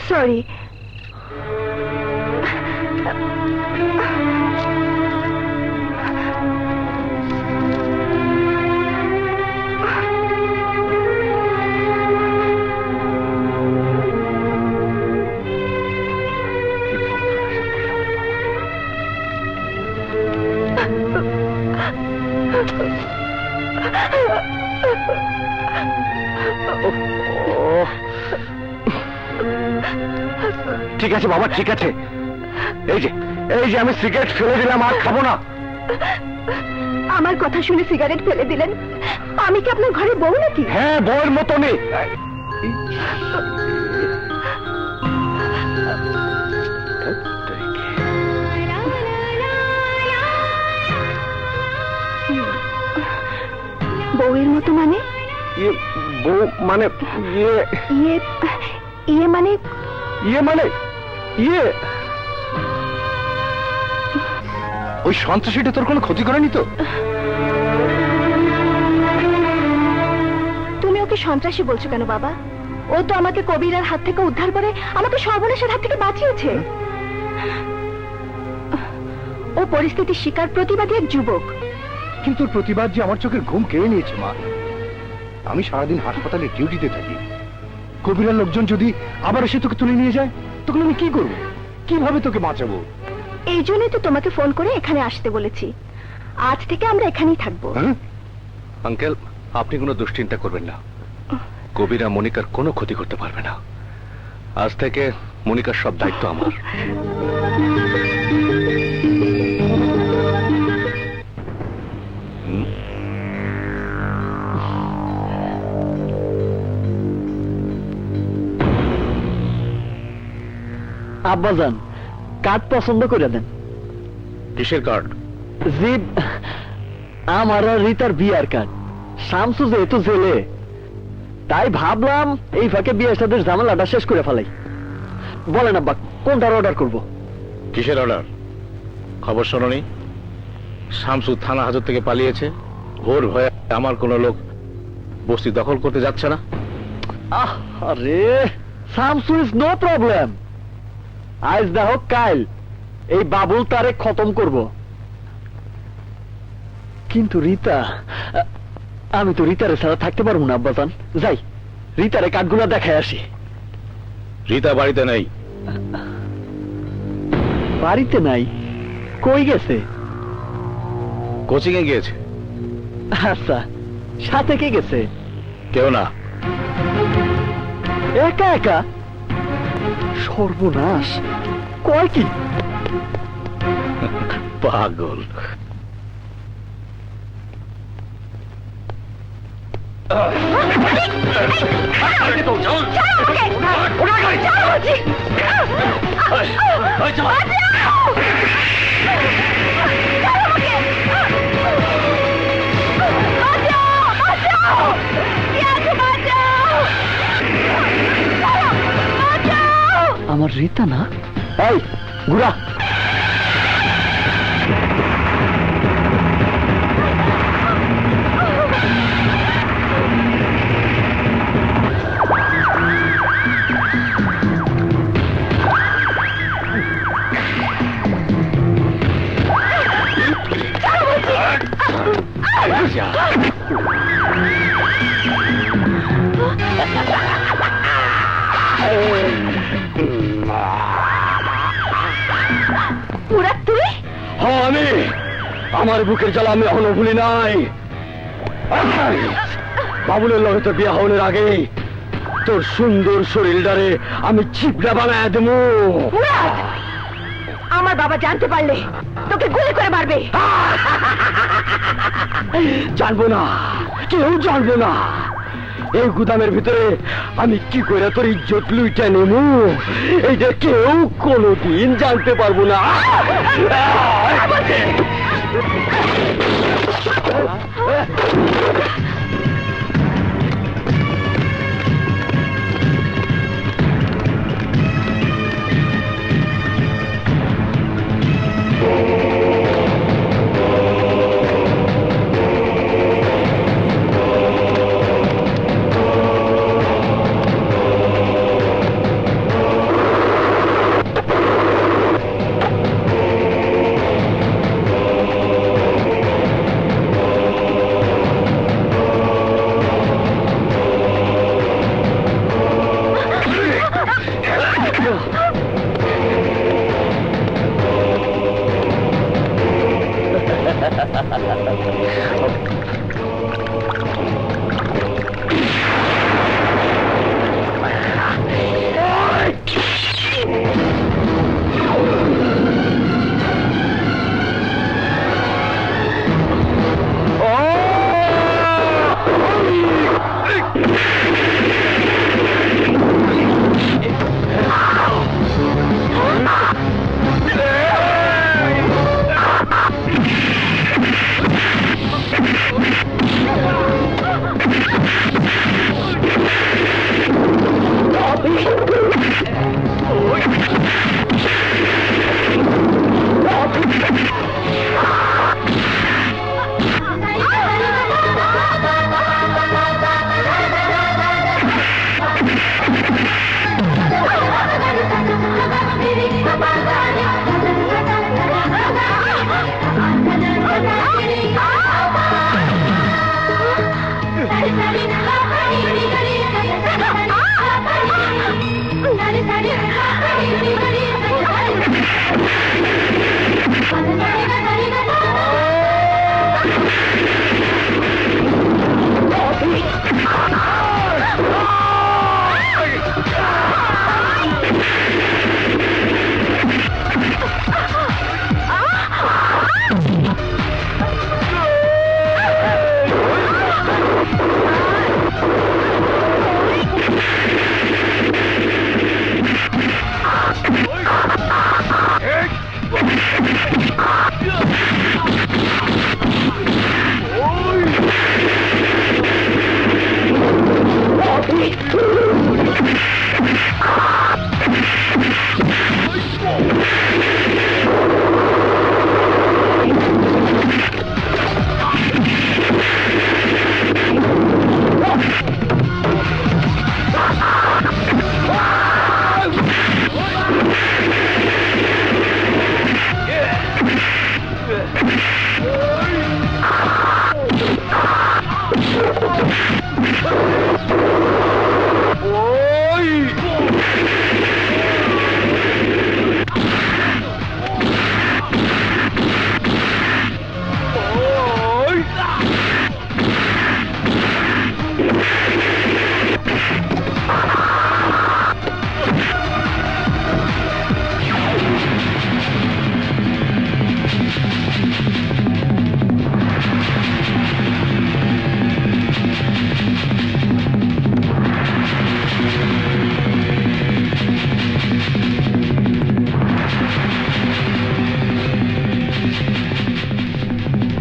সরি। ঠিক আছে বাবা, ঠিক আছে। এই যে আমি সিগারেট ফেলে দিলাম, আর খাবো না। আমার কথা শুনে সিগারেট ফেলে দিলেন? আমি কি আপনার ঘরে বউ নাকি? হ্যাঁ, বউয়ের মতনই। বউয়ের মতো মানে? বউ মানে ইয়ে ইয়ে মানে ইয়ে ওই সন্ত্রাসীটা তোর কোনো ক্ষতি করেনি তো? তুমি ওকে সন্ত্রাসী বলছো কেন বাবা? ও তো আমাকে কবিরার হাত থেকে উদ্ধার করে আমাকে সর্বনাশের হাত থেকে বাঁচিয়েছে। ও পরিস্থিতির শিকার প্রতিবাদী এক যুবক। কিন্তু তোর প্রতিবাদ যে আমার চোখের ঘুম কেড়ে নিয়েছে মা। আমি সারাদিন হাসপাতালে ডিউটিতে থাকি। কবিরার লোকজন যদি আবার এসে তোকে তুলে নিয়ে যায়, তখন আমি কি করবো? কিভাবে তোকে বাঁচাবো? এই জন্যই তো তোমাকে ফোন করে এখানে আসতে বলেছি। আজ থেকে আমরা এখানেই থাকবো। হ্যাঁ? আঙ্কেল, আপনি কোনো দুশ্চিন্তা করবেন না। কবিরা মনিকার কোনো ক্ষতি করতে পারবে না। আজ থেকে মনিকার সব দায়িত্ব আমার। আব্বাজান, কার্ড পছন্দ করে দেন। কিসের কার্ড? জি, আমার আর রিতার বিয়ার কার্ড। শামসু যেহেতু জেলে, তাই ভাবলাম এই ফাঁকে বিয়ের সাথে ঝামেলাটা শেষ করে ফেলাই। বলেন আব্বা, কোনটার অর্ডার করব? কিসের অর্ডার? খবর শোনি শামসু থানা হাজত থেকে পালিয়েছে। ওর ভয়ে আমার কোনো লোক বস্তি দখল করতে যাচ্ছে না। আরে শামসু ইজ নো প্রবলেম। আজ না হোক কাল এই বাবুল তারে খতম করব। কিন্তু রিতা, আমি তো রিতারে ছাড়া থাকতে পারবো না আব্বাজান। যাই, রিতারে কাঠগুলা দেখায় আসি। রীতা বাড়িতে নেই। বাড়িতে নাই? কই গেছে? কোচিং এ গিয়েছে। আচ্ছা, সাথে কে গেছে? কেউ না। একা একা? সর্বনাশ, কয় কি? পাগল। আমার রিতা না? এই গুড়া, মুরাদ তুই? হ্যাঁ আমি। আমার বুকের জ্বালা আমি এখনো ভুলি নাই। বাবুলের লগে তো বিয়া হওয়ার আগে তোর সুন্দর শরীরটারে আমি চিপড়া বানায় দেবো। মুরাদ, আমার বাবা জানতে পারলে তোকে গুলি করে মারবে। জানবো না, কেউ জানবো না। এই গুদামের ভিতরে আমি কি করে তোর ইজ্জত লুইটা নেবো, এইটা কেউ কোনোদিন জানতে পারবো না।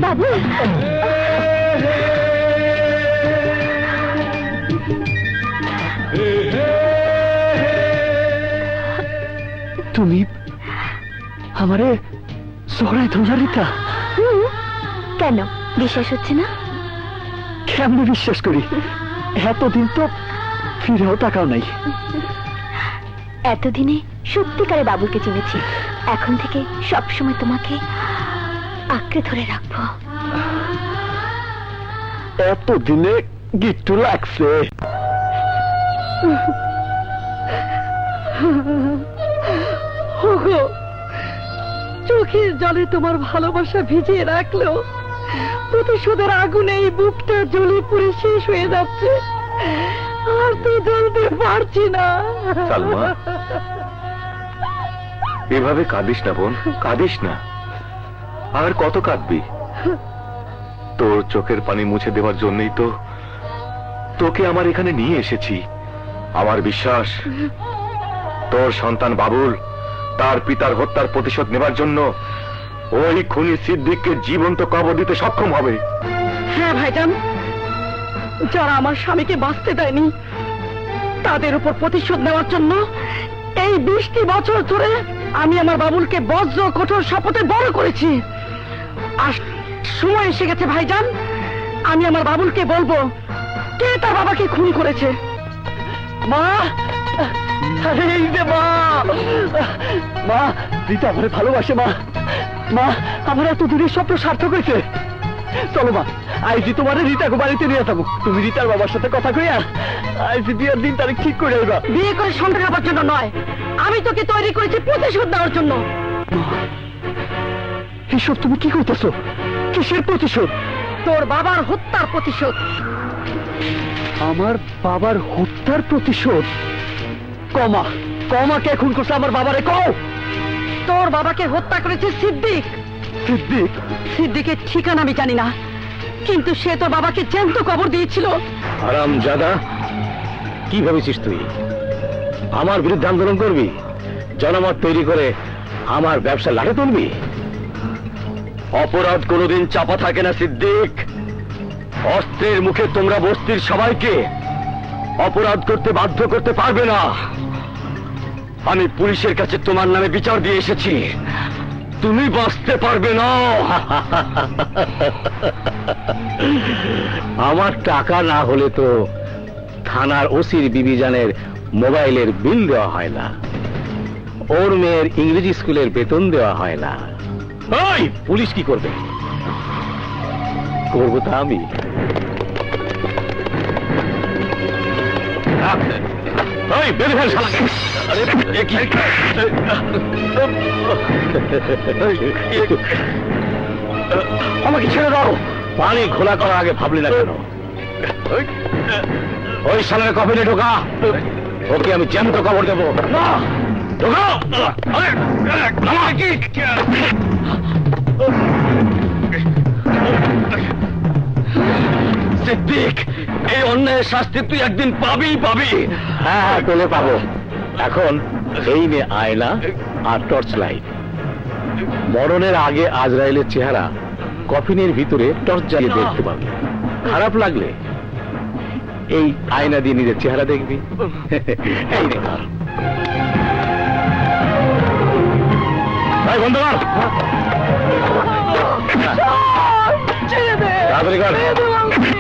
বাবু তুমি আমারে জড়াই ধরলা রীতা? কেন বিশ্বাস হচ্ছে না? কেমনে বিশ্বাস করি? এতদিন তো ফিরেও তাকাও নাই। এতদিনে সত্যিকারে বাবুকে চিনেছি, এখন থেকে সবসময় তোমাকে আঁকড়ে ধরে রাখবো। এতদিনে গিট্টু লাগছে। চোখের জলে তোমার ভালোবাসা ভিজিয়ে রাখলেও প্রতিশোধের আগুনে এই বুকটা জ্বলে পুড়ে শেষ হয়ে যাচ্ছে, আর তো জ্বলতে পারছি না। সালমা, এভাবে কাঁদিস না বোন, কাঁদিস না। আর কত কাঁদবি? তোর চোখের পানি মুছে দেওয়ার জন্যই তো তোকে আমার এখানে নিয়ে এসেছি। আমার বিশ্বাস তোর সন্তান বাবুল তার পিতার হত্যার প্রতিশোধ নেবার জন্য ওই খুনি সিদ্দিককে জীবন্ত কবর দিতে সক্ষম হবে। হ্যাঁ ভাইজান, যারা আমার স্বামীকে বাঁচতে দেয়নি তাদের উপর প্রতিশোধ নেওয়ার জন্য এই 20টি বছর ধরে আমি আমার বাবুলকে বজ্র কঠোর শপথে বড় করেছি। আর সময় এসে গেছে ভাইজান, আমি আমার বাবুলকে বলবো কে তার বাবাকে খুন করেছে। মা, আরে এই যে মা, মা রীতা আমারে ভালোবাসে। মা, মা আমার এত দূরের স্বপ্ন সার্থক হয়েছে। চলো মা, আইজি তোমার রীতাকে বাড়িতে নিয়ে যাবো। তুমি রীতার বাবার সাথে কথা কইয়া আইজি বিয়ের দিন তারিখ ঠিক করে আইবা। বিয়ে করে সন্তান হবার জন্য নয়, আমি তোকে তৈরি করেছি প্রতিশোধ নেওয়ার জন্য। এসব তুমি কি করতেছো? কিসের প্রতিশোধ? তোর বাবার হত্যার প্রতিশোধ। আমার বাবার হত্যার প্রতিশোধ? কমা, কমাকে খুন করছে আমার বাবারে? কও। তোর বাবাকে হত্যা করেছে সিদ্দিক। সিদ্দিক? সিদ্দিকের ঠিকানা আমি জানি না, কিন্তু সে তোর বাবাকে জ্যান্ত কবর দিয়েছিল। হারামজাদা, কি ভেবেছিস তুই আমার বিরুদ্ধে আন্দোলন করবি? জনমত তৈরি করে আমার ব্যবসা লাটে তুলবি? অপরাধ কোনোদিন চাপা থাকে না সিদ্দিক। অস্ত্রের মুখে তোমরা বস্তির সবাইকে অপরাধ করতে বাধ্য করতে পারবে না। আমি পুলিশের কাছে তোমার নামে বিচার দিয়ে এসেছি, তুমি বাঁচতে পারবে না। আমার টাকা না হলে তো থানার ওসির বিবিজানের মোবাইলের বিল দেওয়া হয় না, ওর মেয়ের ইংরেজি স্কুলের বেতন দেওয়া হয় না। ওই পুলিশ কি করবে? করবো তা আমি। ওই বের হয়ে শালাকে। আমাকে ছেড়ে দাও। পানি ঘোলা করার আগে ভাবলি না কেন? ওই শালের কফিনে ঢোকা, ওকে আমি জ্যান্ত কবর দেবো। না ঢোকাও। সিদ্দিক, এই অন্যায়ের শাস্তি তুই একদিন পাবি। হ্যাঁ পেলে পাবো। এখন এই নে আয়না আর টর্চ লাইট। মরণের আগে আজরাইলের চেহারা কফিনের ভিতরে টর্চ জ্বালিয়ে দেখতে পাবি। খারাপ লাগলে এই আয়না দিয়ে নিজের চেহারা দেখবি। এই নে ধর। এই বন্ধুগণ, ছেড়ে দে, তাড়াতাড়ি কর। ছেড়ে দে বলছি।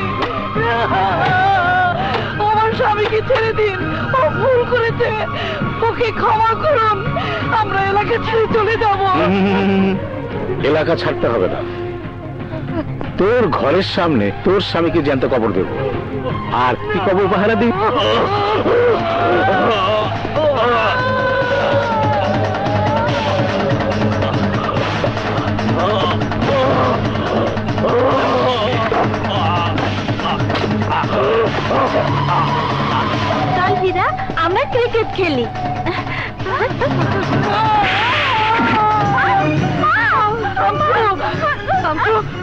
আমার স্বামীকে ছেড়ে দিন, ও ভুল করেছে, ওকে ক্ষমা করুন, আমরা এলাকা ছেড়ে চলে যাব। এলাকা ছাড়তে হবে না, তোর ঘরের সামনে তোর স্বামীকে জ্যান্ত কবর দেব। আর কি কবর পাহারা দিই? চল হীরা, আমরা ক্রিকেট খেলি।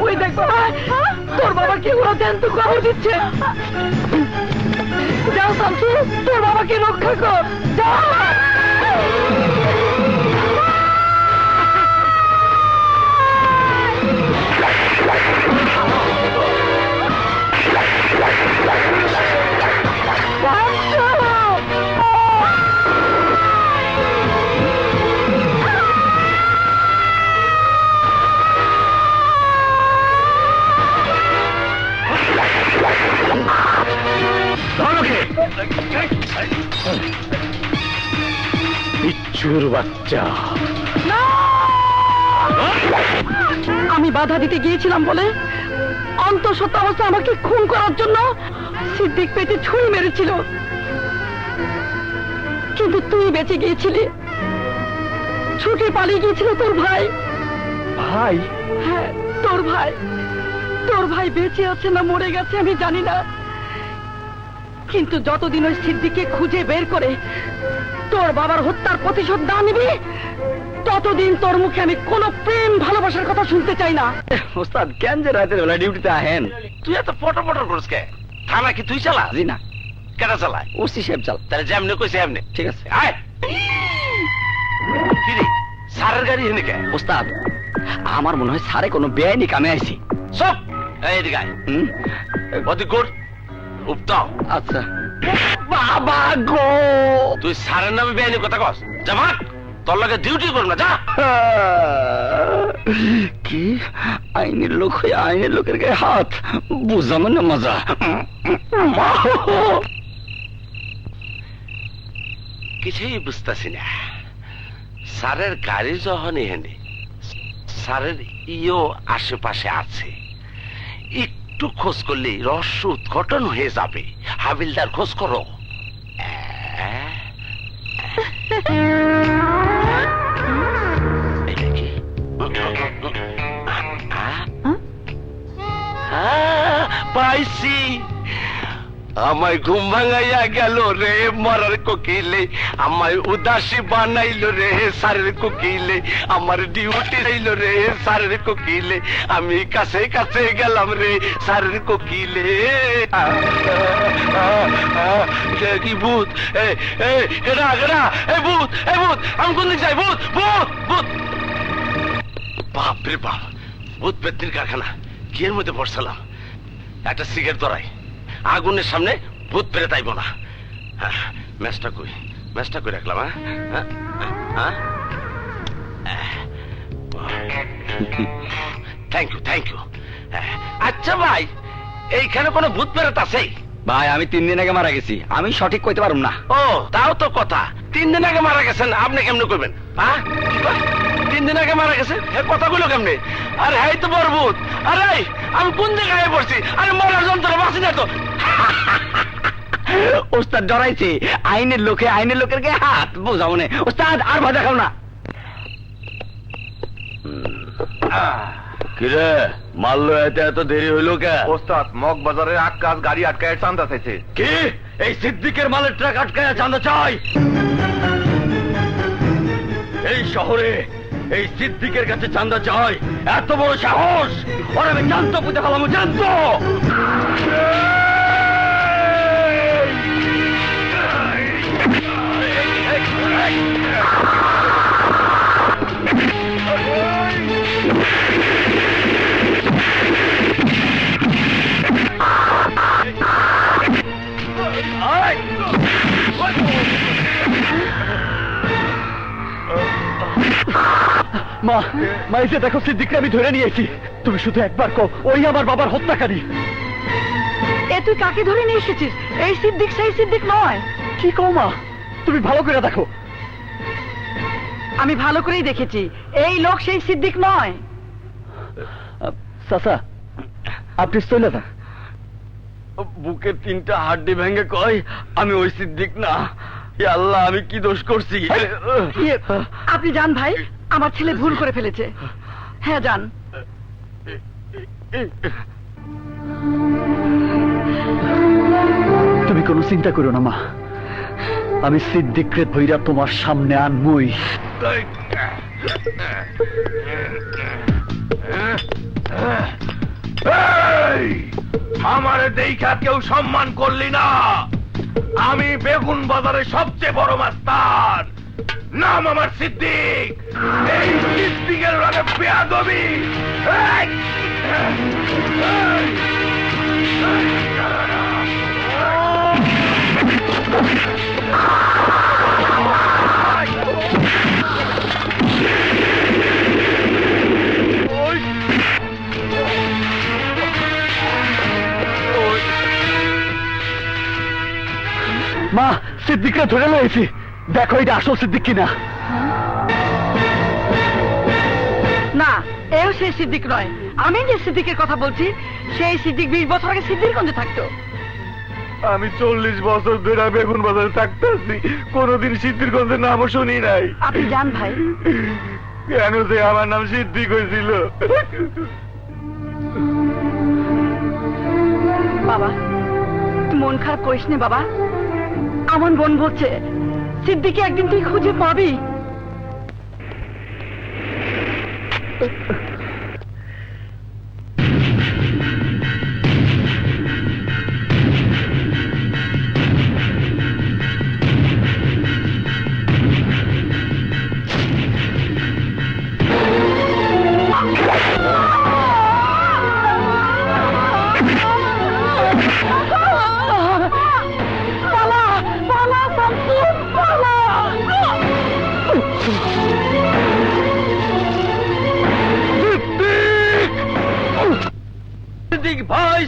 ওই দেখ বাবা, তোর বাবাকে ওরা জ্যান্ত কবর দিচ্ছে। যাও শামসু, তোর বাবাকে রক্ষা কর, যাও। বিচ্ছুর বাচ্চা, আমি বাধা দিতে গিয়েছিলাম বলে অন্তঃসত্ত্বা অবস্থা আমাকে খুন করার জন্য সিদ্দিক পেটে ছুরি মেরেছিল, কিন্তু তুই বেঁচে গিয়েছিলি। ছুটে পালিয়ে গিয়েছিল তোর ভাই। ভাই, হ্যাঁ তোর ভাই। তোর ভাই বেঁচে আছে না মরে গেছে আমি জানি না, কিন্তু যতদিন ওই সিদ্দিককে খুঁজে বের করে তোর বাবার হত্যার প্রতিশোধ না নিবি, ততদিন তোর মুখে আমি কোনো প্রেম ভালোবাসার কথা শুনতে চাই না। ওস্তাদ কেন যে রাতের বেলা ডিউটিতে আহেন? তুই এত পটর করিস কে? থানা কি তুই চালা? জি না, কেটা চালায়? ওসি সাহেব চাল। তাহলে যেমনি কইছে এমনি। ঠিক আছে। আয় কি রে, সারের গাড়ি হেনে কে? ওস্তাদ, আমার মনে হয় সারে কোনো বেআইনি কামে আইছি। সব এইদিকে আয়। হুম, অতি গোর উপতাও। আচ্ছা। বাবা গো, তুই সারের নামে বেআইনি কথা কস? জামা তোর লাগে ডিউটি করব না, যা। কি আইনের লোক হয়ে আইনের লোকের গায়ে হাত, বুঝাম না মজা। কিছুই বুঝতেছি না। সারের গাড়ি যখন এনে সারের ইও আশেপাশে আছে, একটু খোঁজ করলে রহস্য উদ্ঘাটন হয়ে যাবে। হাবিলদার খোঁজ করো। এটা কি? পাইছি, আমায় ঘুম ভাঙাইয়া গেল রে মরার কোকিলে, আমায় উদাসী বানাইল রে সারের কোকিলে, আমার ডিউটি রইল রে সারের কোকিলে, আমি কাছে কাছে গেলাম রে সারের কোকিলে। কি ভূত? এরা ভূত, ভূত, আমি কোন দিক যাই? ভূত, ভূত, ভূত! বাপ রে বাপ, ভূত পেত্নির কারখানা। কি এর মধ্যে পড়ছিলাম? একটা সিগারেট ধরাই, আগুনের সামনে ভূত পেরে তাইব না। ম্যাচটা কই রাখলাম? Thank you. আচ্ছা ভাই, এইখানে কোনো ভূত প্রেরত আছে? ভাই আমি 3 দিন আগে মারা গেছি, আমি সঠিক কইতে পারুম না। ও তাও তো কথা, 3 দিন আগে মারা গেছেন, আপনি কেমনে করবেন? 3 দিন আগে মারা গেছে, কথাগুলো কেমনে? আরে এই তো বড় ভূত। আরে আমি কোন জায়গায় পড়ছি? আরে মরার যন্ত্র বাঁচি না তো। ওস্তাদ ডরাইছে, আইনের লোকের গায়ে হাত বোঝাও না। ওস্তাদ আর ভয় দেখাও না। কিরে মারলো, এত দেরি হইলো কে? ওস্তাদ মগ বাজারের আকাশ গাড়ি আটকায় চান্দা চাইছে। কি এই সিদ্দিকের মালের ট্রাক আটকায় চাঁদা চাই? এই শহরে এই সিদ্দিকের কাছে চাঁদা চাই? এত বড় সাহস! ওরা আমি জানতো পুঁতে ফেলাম, জানতো। মা, এই যে দেখো সিদ্দিককে আমি ধরে নিয়েছি। তুমি শুধু একবার কও, ওই আমার বাবার হত্যাকারী। এ তুই কাকে ধরে নিয়ে এসেছিস? এই সিদ্দিক সেই সিদ্দিক নয়। কি কও মা? তুমি ভালো করে দেখো। আমি ভালো করেই দেখেছি, এই লোক সেই সিদ্দিক নয়। চাচা, আপনি চলে যান। বুকের 3টা হাড্ডি ভেঙে কয় আমি ওই সিদ্দিক না। এ আল্লাহ, আমি কি দোষ করছি? আপনি যান ভাই, আমার ছেলে ভুল করে ফেলেছে। হ্যাঁ যান। তুমি কোনো চিন্তা করো না মা, আমি সিদ্দিকরে ভৈরা তোমার সামনে আনমই। আমারে দেখা কেউ সম্মান করলি না? আমি বেগুন বাজারে সবচেয়ে বড় মাস্টার, নাম আমার সিদ্দিক। এই সিদ্দিকের লগে বেয়াদবি! মা, সিদ্দিকরে ধরে লয়েছি, দেখো এটা আসল সিদ্দিক কিনা। না, এও সেই সিদ্দিক নয়। আমি যে সিদ্দিকের কথা বলছি, সেই সিদ্দিক 20 বছর আগে সিদ্দিকগঞ্জে থাকতো। আমি 40 বছর ধরে বেগুন বাজারে থাকতেছি, কোনদিন সিদ্দিকগঞ্জের নামও শুনি নাই। আপনি যান ভাই। কেন যে আমার নাম সিদ্দিক হয়েছিল? বাবা, মন খারাপ করিস নে বাবা। আমার বোন বলছে সিদ্দিককে একদিন তুই খুঁজে পাবি।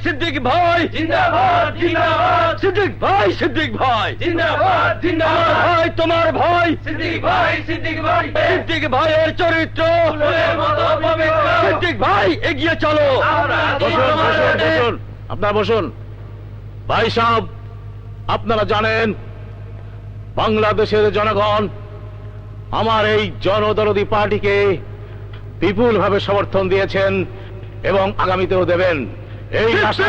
সিদ্দিক ভাই জিন্দাবাদ, জিন্দাবাদ। সিদ্দিক ভাই জিন্দাবাদ, জিন্দাবাদ। ভাই তোমার ভাই সিদ্দিক ভাই, সিদ্দিক ভাইয়ের চরিত্র সিদ্দিক ভাই, এগিয়ে চলো। বসুন, আপনারা বসুন। ভাই সাহেব, আপনারা জানেন বাংলাদেশের জনগণ আমার এই জনদরদি পার্টিকে বিপুল ভাবে সমর্থন দিয়েছেন এবং আগামীতেও দেবেন। এই আশা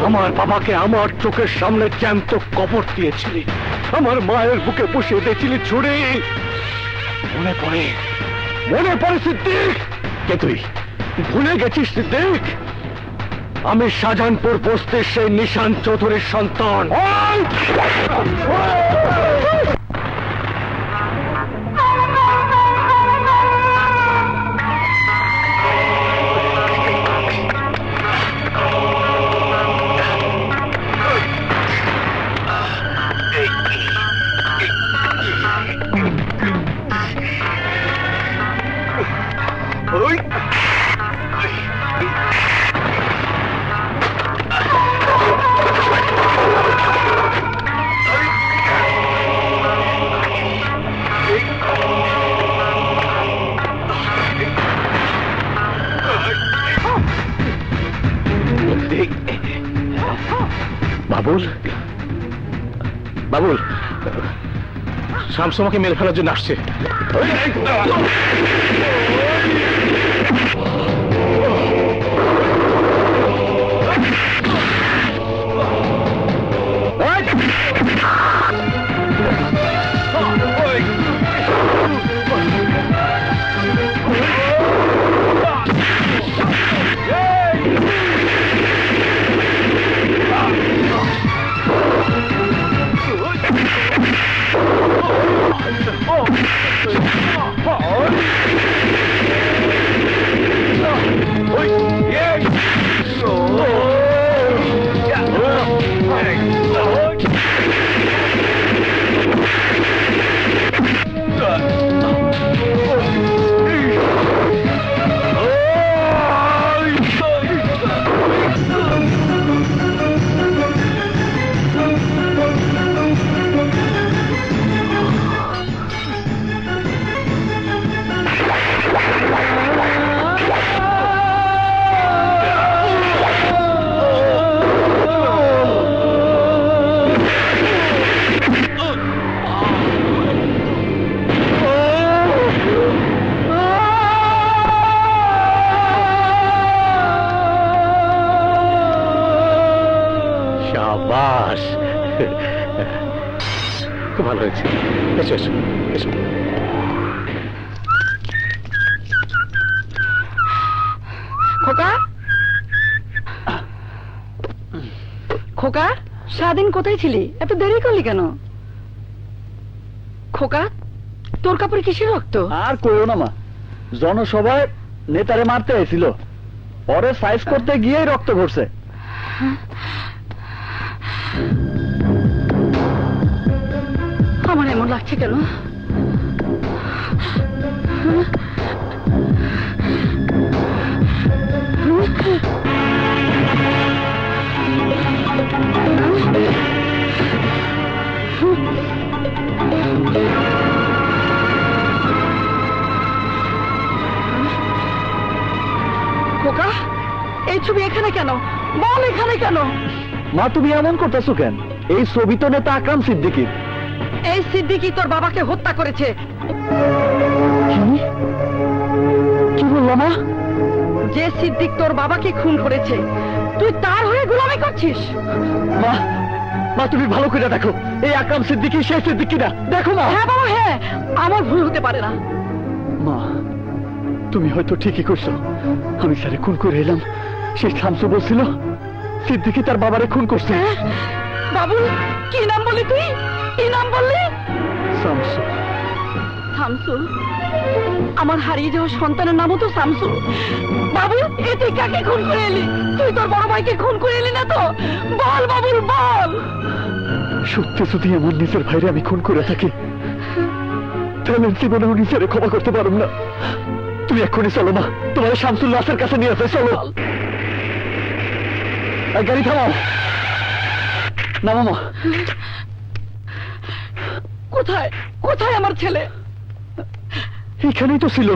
আমার আমার বাবাকে আমার চোখের সামনে জ্যান্ত কবর দিয়েছিলি, আমার মায়ের বুকে বসিয়ে দিয়েছিলি ছুরি। মনে পড়ে, মনে পড়ে সিদ্দিক? কে তুই? ভুলে গেছিস সিদ্দিক? আমি শাহজাহানপুর বস্তির সেই নিশান চৌধুরীর সন্তান। বাবুল, বাবুল, শামসু আমাকে মেরে ফেলার জন্য আসছে। শাবাশ, খুব ভালো হয়েছে। এসো এসো এসো। খোকা, খোকা, সারাদিন কোথায় ছিলি? এত দেরি করলি কেন? খোকা, তোর কাপড়ে কিসের রক্ত? আর কইও না মা, জনসভায় নেতারে মারতে এসেছিল, পরে সাইজ করতে গিয়েই রক্ত ঘটছে। আমার এমন লাগছে কেন? খোকা, এই ছবি এখানে কেন? বল এখানে কেন? মা তুমি এমন করতেছো কেন? এই ছবি তো নেতা আকরাম সিদ্দিকীর। এই সিদ্দিকী তোর বাবাকে হত্যা করেছে। কি বললো মা? যে সিদ্দিক তোর বাবাকে খুন করেছে, তুই তার হয়ে গোলামি করছিস? মা, মা তুমি ভালো করে দেখো, এই আকরাম সিদ্দিকী সেই সিদ্দিকী না। দেখো মা। হ্যাঁ বাবা, হ্যাঁ, আমার ভুল হতে পারে না। মা তুমি হয়তো ঠিকই করছো, আমি স্যারে খুন করে এলাম। সেই শামসু বলছিল সিদ্দিকী তার বাবারে খুন করছে। হ্যাঁ? বাবুল, কি নাম বললি তুই? কি নাম বললি? শামসু। শামসু? আমার হারিয়ে যাওয়া সন্তানের নামও তো শামসু। বাবুল, এ তুই কাকে খুন করে এলি? তুই তোর বড় ভাইকে খুন করে এলি না তো? বল বাবুল, বল। সত্যি যদি আমার নিজের ভাইরে আমি খুন করে থাকি, তাহলে জীবনেও নিজেরে ক্ষমা করতে পারব না। তুমি এক্ষুনি চলো মা, তোমার শামসুল লাশের কাছে নিয়ে আসে। চলো, গাড়ি থামাও। নামো মা। কোথায়, কোথায় আমার ছেলে? এখানেই তো ছিল।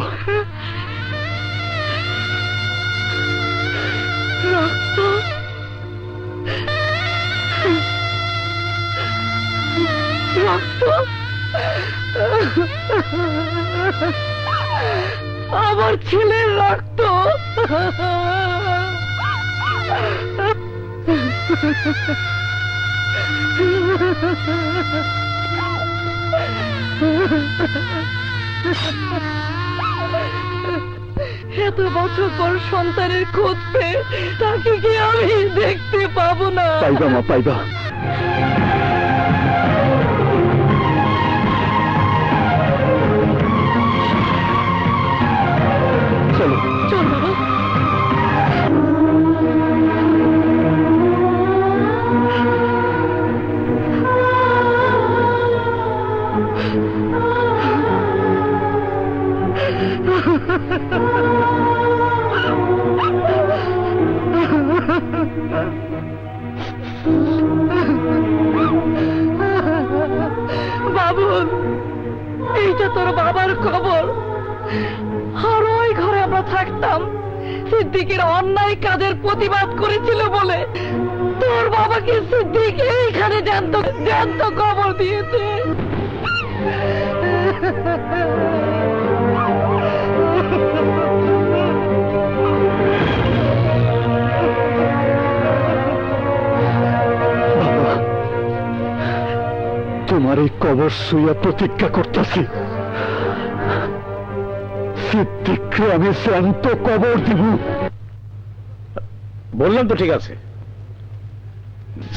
রক্ত, রক্ত, আমার ছেলের রক্ত। এত বছর পর সন্তানের খোঁজ পেয়ে তাকে কি আমি দেখতে পাবো না? পাইবা মা, পাইবা। চলো। চল বাবা। বাবুল, এইটা তোর বাবার খবর। আর ওই ঘরে আমরা থাকতাম, সিদ্দিকের অন্যায় কাজের প্রতিবাদ করেছিল বলে তোর বাবাকে সিদ্দিক এইখানে জ্যান্ত জ্যান্ত খবর দিয়েছে। তোমার এই কবর শুইয়া প্রতিজ্ঞা করতেছি, সিদ্দিককে আমি জ্যান্ত কবর দিব। বললাম তো ঠিক আছে।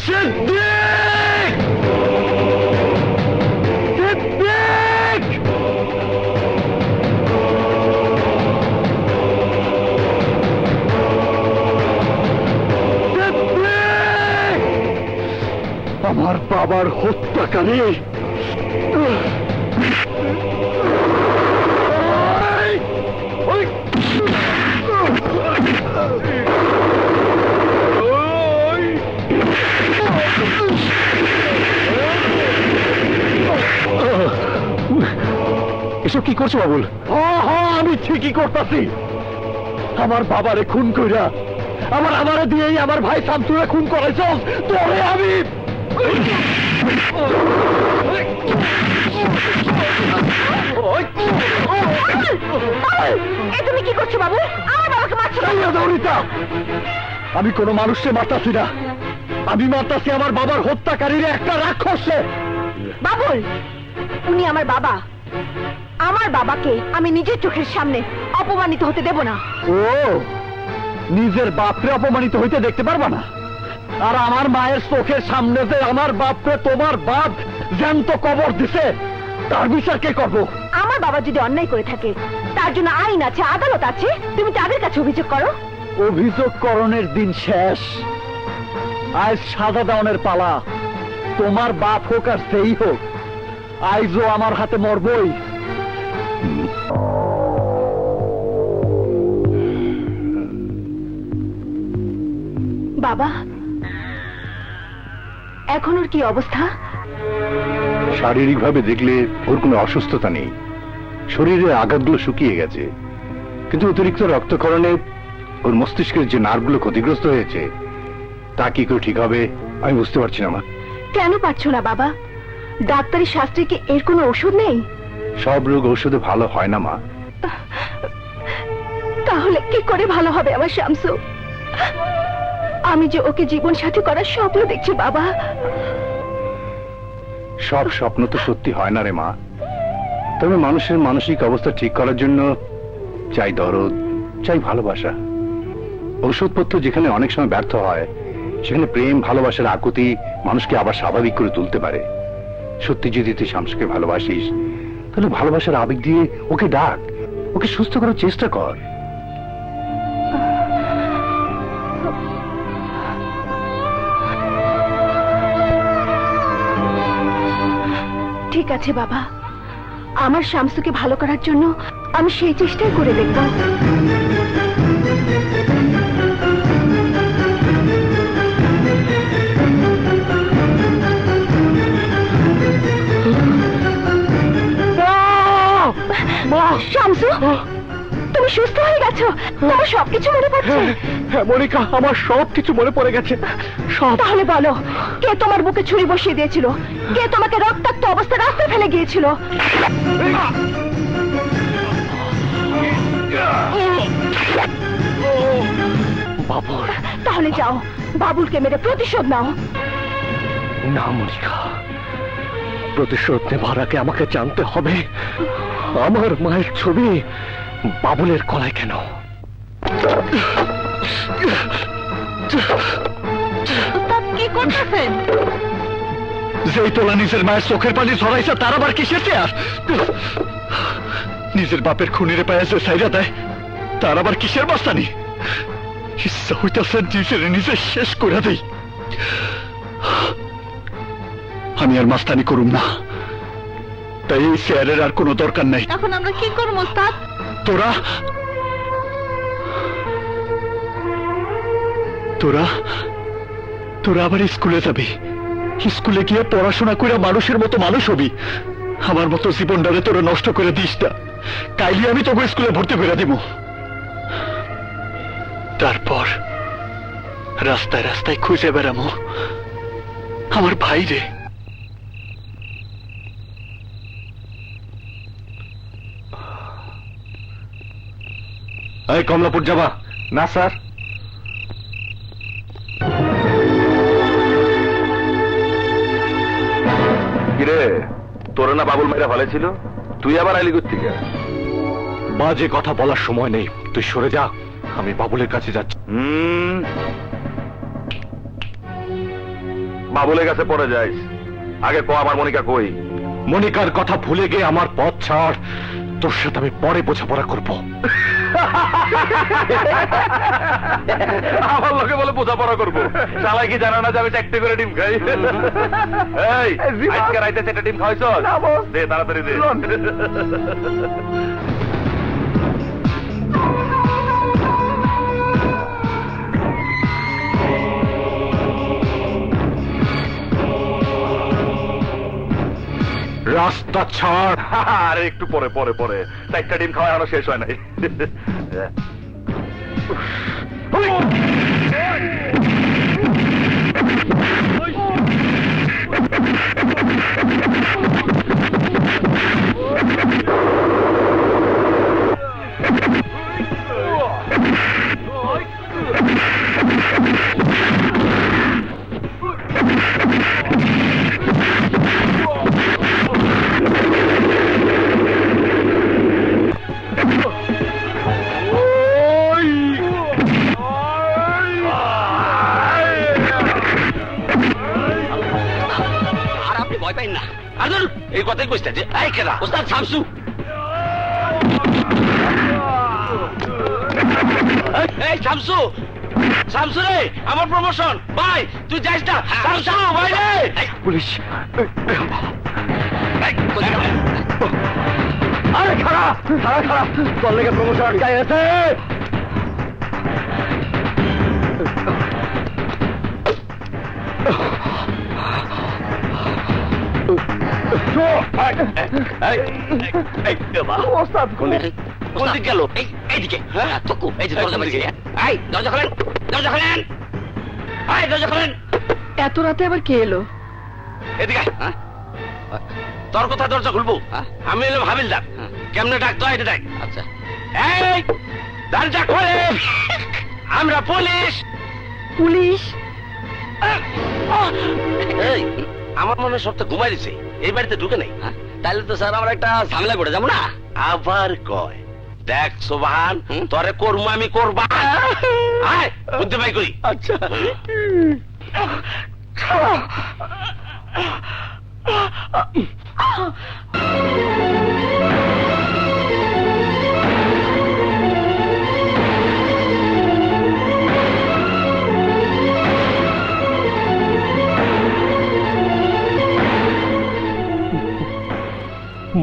সিদ্দিক! সিদ্দিক! সিদ্দিক! আমার বাবার হত্যাকারী এসব কি করছো বাবুল? আমি ঠিকই করতেছি। আমার বাবারে খুন কইরা আমারে দিয়েই আমার ভাই শামসুরে খুন করাইছ। তোরে আমি তুমি কি করছো বাবু? আমার বাবাকে মারছো না। আমি কোনো মানুষকে মারতাছি না, আমি মারতাছি আমার বাবার হত্যাকারীর একটা রাক্ষসে। বাবুল, উনি আমার বাবা। আমার বাবাকে আমি নিজের চোখের সামনে অপমানিত হতে দেব না। ও, নিজের বাপরে অপমানিত হইতে দেখতে পারবা না? আর আমার মায়ের চোখের সামনে যে আমার বাপরে তোমার বাপ জ্যান্ত কবর দিছে, তার বিচার কে করবো? আমার বাবা যদি অন্যায় করে থাকে, তার জন্য আইন আছে, আদালত আছে। তুমি তাদের কাছে অভিযোগ করো। অভিযোগ করণের দিন শেষ। আজ সাজা দেওয়ানের পালা। তোমার বাপ হোক আর সেই হোক, আইজও আমার হাতে মরবই। বাবা, এখন ওর কি অবস্থা? শারীরিকভাবে দেখলে ওর কোনো অসুস্থতা নেই, শরীরের আঘাতগুলো শুকিয়ে গেছে, কিন্তু অতিরিক্ত রক্তক্ষরণে ওর মস্তিষ্কের যে নার্ভগুলো ক্ষতিগ্রস্ত হয়েছে, তা কি করে ঠিক হবে আমি বুঝতে পারছি না মা। কেন পারছো না বাবা? ডাক্তারি শাস্ত্রে কি এর কোনো ওষুধ নেই? সব রোগ ঔষধে ভালো হয় না মা। তাহলে কি করে ভালো হবে আমার শামসু? আমি যে ওকে জীবন সাথী করার স্বপ্ন দেখছি বাবা। সব স্বপ্ন তো সত্যি হয় না রে মা, তবে মানুষের মানসিক অবস্থা ঠিক করার জন্য চাই দরদ, চাই ভালোবাসা। ঔষধপত্র যেখানে অনেক সময় ব্যর্থ হয়, সেখানে প্রেম ভালোবাসার আকুতি মানুষকে আবার স্বাভাবিক করে তুলতে পারে। সত্যি যদি তুই শামসুকে ভালোবাসিস, তাহলে ভালোবাসার আবেগ দিয়ে ওকে ডাক, ওকে সুস্থ করার চেষ্টা কর। ঠিক আছে বাবা, আমার শামসুকে ভালো করার জন্য আমি সেই চেষ্টাই করে দেখব। শামসু, তুমি সুস্থ হয়ে গেছো? তোমার সবকিছু মনে পড়ছে? হ্যাঁ মনিকা, আমার সবকিছু মনে পড়ে গেছে। তাহলে বলো, কে তোমার বুকে ছুরি বসিয়ে দিয়েছিল? কে তোমাকে রক্তাক্ত অবস্থায় রাস্তায় ফেলে গিয়েছিল? বাবর, তাহলে যাও, বাবুলকে মেরে প্রতিশোধ নাও। না মনিকা, প্রতিশোধ নেবার আগে আমাকে জানতে হবে আমার মায়ের ছবি বাবুলের গলায় কেন। উস্তাদ কি করতেছেন? যেই তোলা নিজের মায়ের চোখের পানি ছড়াইছে তার আবার কিসের চেয়ার? নিজের বাপের খুনিরে পায়ে যে সাইরা দেয় তার আবার কিসের বাস্তানি? ইচ্ছা হইতেছে নিজের নিজে শেষ করে দেই। আমি আর মাস্তানি করুম না, তাই এই চেয়ারের আর কোনো দরকার নাই। এখন আমরা কি করব উস্তাদ? তোরা তোরা তোরা আবার স্কুলে যাবি, স্কুলে গিয়ে পড়াশোনা করে মানুষের মতো মানুষ হবি। আমার মতো জীবনটারে তোরা নষ্ট করে দিস না, কাইলি আমি তোকে স্কুলে ভর্তি করে দিব। তারপর রাস্তায় রাস্তায় খুঁজে বেড়ামো আমার ভাই রে। এই কমলাপুর যাবা? না স্যার। কিরে, তোর না বাবুল মেয়েরা ভালো ছিল, তুই আবার আইলি থেকে? বাজে কথা বলার সময় নেই, তুই সরে যা, আমি বাবুলের কাছে যাচ্ছি। বাবুলের কাছে পরে যাইস, আগে ক আমার মনিকা কই? মনিকার কথা ভুলে গিয়ে আমার পথ ছাড়, তোর সাথে আমি পরে বোঝাপড়া করবো। আমার লোকে বলে বোঝাপড়া করবো, শালাই কি জানা না যে আমি চারটে করে ডিম খাই? এই আজকে রাইতে চারটে ডিম খাইছ? দে তাড়াতাড়ি দে। রাস্তা ছাড়। আরে একটু পরে পরে পরে, চারটা ডিম খাওয়া এখনো শেষ হয় নাই। এই কথাই কইতে যে এই কেডা? ওস্তাদ শামসু। এই শামসু, শামসু রে, আমার প্রমোশন ভাই, তুই যাইস না। শামসু ভাই রে। পুলিশ। আরে খাড়া খাড়া খাড়া, তোর লেগে প্রমোশন আটকাই আছে। কোন দিক গেল? এইদিকে। এই যে দরজা দিকে। এই দরজা খোলেন, দরজা খোলেন, এই দরজা খোলেন। এত রাতে আবার কে এলো? এদিকে। তোর কথা দরজা খুলবো? আমি এলাম হাবিলদার। কেমনে ডাকতো এটা ডাক। আচ্ছা, এই দরজা খোলে, আমরা পুলিশ। পুলিশ? এই আমার মনে হয় সবটা ঘুমাই দিছে, এই বাড়িতে ঢুকে নাই। তাহলে তো স্যার আমরা একটা ঝামেলা করে যাবো না? আবার কয় দেখ সোবাহান, তোরে করবো আমি, করবা। আয় বুদ্ধি ভাই করি। আচ্ছা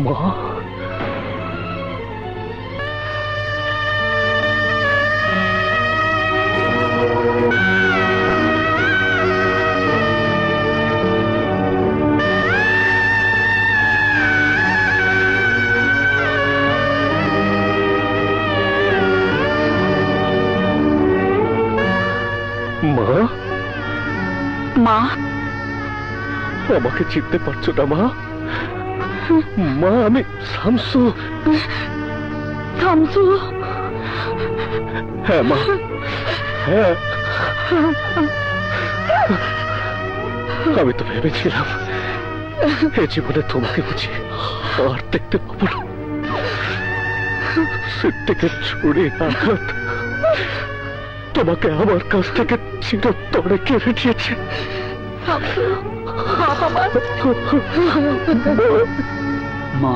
মা, মা, মা, আমাকে চিনতে পারছো না মা? মা, আমি শামসু। শামসু? হ্যাঁ মা, হ্যাঁ। আমি তো ভেবেছিলাম এ জীবনে তোমাকে বুঝি আর দেখতে পাবো না। সিদ্দিকের ছুরির আঘাত তোমাকে আমার কাছ থেকে চিরতরে কেড়ে নিয়েছে। মা,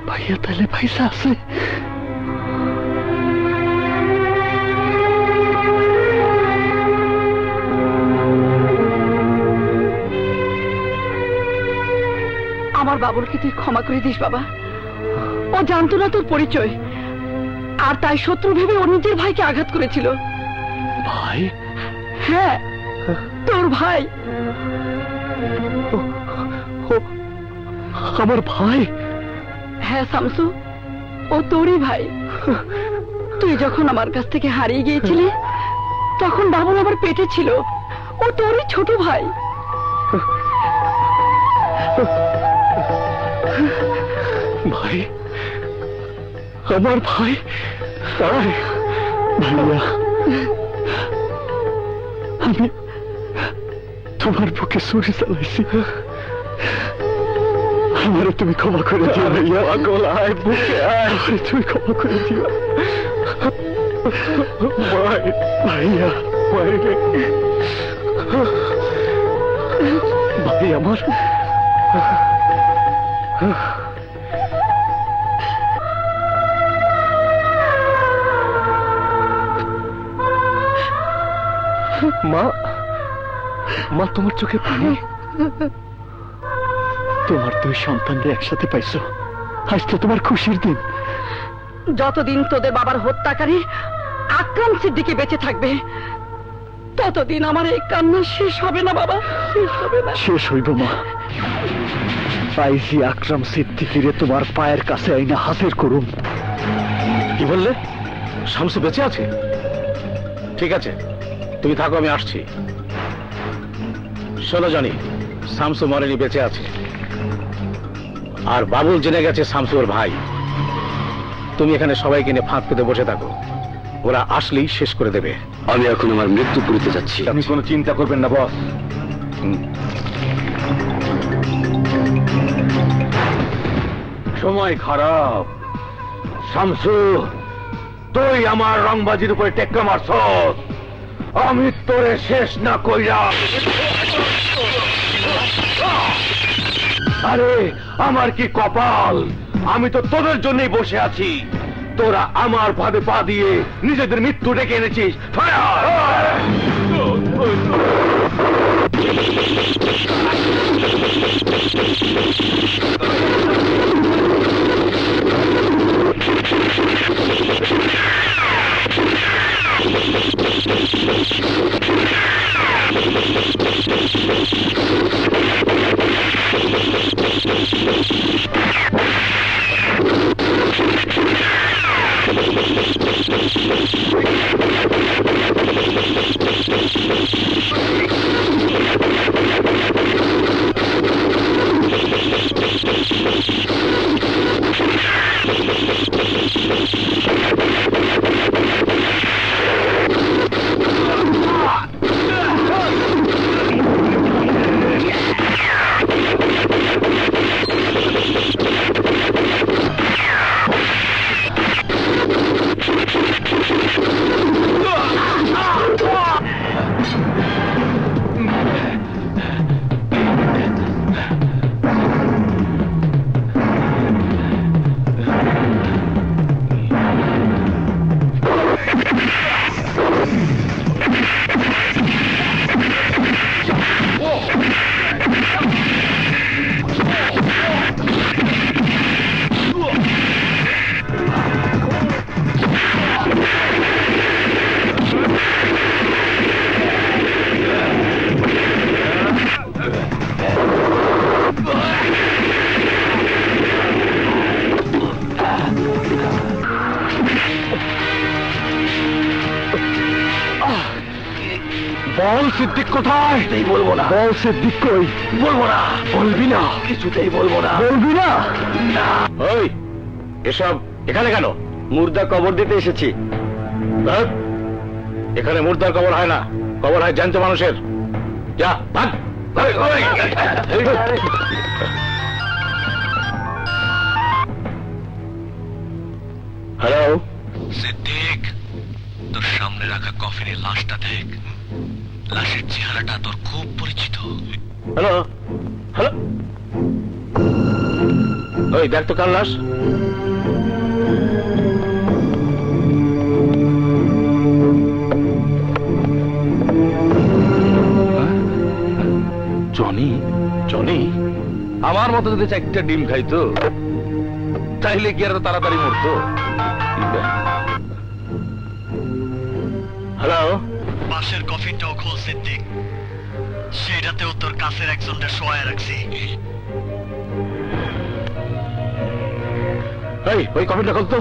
ভাইয়া তাহলে পয়সা আছে? আমার বাবুরকে তুই ক্ষমা করে দিস বাবা। ও জানতো না তোর পরিচয়, আর তাই শত্রু ভেবে ও নিজের ভাইকে আঘাত করেছিল। ভাই? হ্যাঁ, তোর ভাই। আমার ভাই? হ্যাঁ শামসু, ও তোরই ভাই। তুই যখন আমার কাছ থেকে হারিয়ে গিয়েছিলি তখন বাবুল আমার পেটে ছিল। ও তোরই ছোট ভাই। ভাই? আমার ভাই? তাই ভাইয়া, আমি তোমার বুকে ছুরি চালাইছি, আমারে তুমি ক্ষমা করে দিও ভাইয়া। পাগল, আয় বুকে আয়, তুমি ক্ষমা করে দিও ভাই। ভাইয়া, ভাই রে, ভাই আমার। মা, মা তোমার চোখে পানি? তোমার দুই সন্তানকে একসাথে পাইছো, আজ তো তোমার খুশির দিন। যতদিন তোদের বাবার হত্যাকারী আকরাম সিদ্দিকী বেঁচে থাকবে ততদিন আমার এই কান্না শেষ হবে না বাবা, শেষ হবে না। শেষ হইব মা। আইজি আকরাম সিদ্দিকীরে তোমার পায়ের কাছে আইনা হাজির করুন। কি বললে? শামসু বেঁচে আছে? ঠিক আছে, তুমি থাকো, আমি আসছি। শোনো জানি, শামসু মরেনি, বেঁচে আছে। আর বাবুল জেনে গেছে শামসু ওর ভাই। তুমি এখানে সবাইকে নিয়ে ফাঁক পেতে বসে থাকো, ওরা আসলেই শেষ করে দেবে। আমি এখন আমার মৃত্যু পুরীতে যাচ্ছি। আপনি কোনো চিন্তা করবেন না বস। সময় খারাপ। শামসু, তুই আমার রংবাজির উপরে টেক্কা মারছস, আমি তোরে শেষ না কইরা। আরে আমার কি কপাল, আমি তো তোদের জন্যই বসে আছি। তোরা আমার ফাঁদে পা দিয়ে নিজেদের মৃত্যু ডেকে এনেছিস। ফায়ার! বল সিদ্দিক কোথায়? বলবো না। বল সিদ্দিক কই? বলবো না। বলবি না? কিছুতেই বলবো না। বলবি না? ওই, এসব এখানে কেন? মুর্দা কবর দিতে এসেছি। এখানে মুর্দার কবর হয় না, কবর হয় জ্যান্ত মানুষের। যা ভাগ। হ্যালো, সিদ্দিক, তোর সামনে রাখা কফিনের লাশটা দেখ। লাশের চেহারাটা তোর খুব পরিচিত। হ্যালো, হ্যালো, ওই দেখ তো কার লাশ। জনি, জনি আমার মতো যদি একটা ডিম খাইতো তাইলে কি আর তাড়াতাড়ি মরতো? হ্যালো, পাশের কফিনটাও খোল সিদ্দিক, সেটাতেও তোর কাছের একজনের শোয়া রাখছি। এই ওই কফিনটা খুলতো।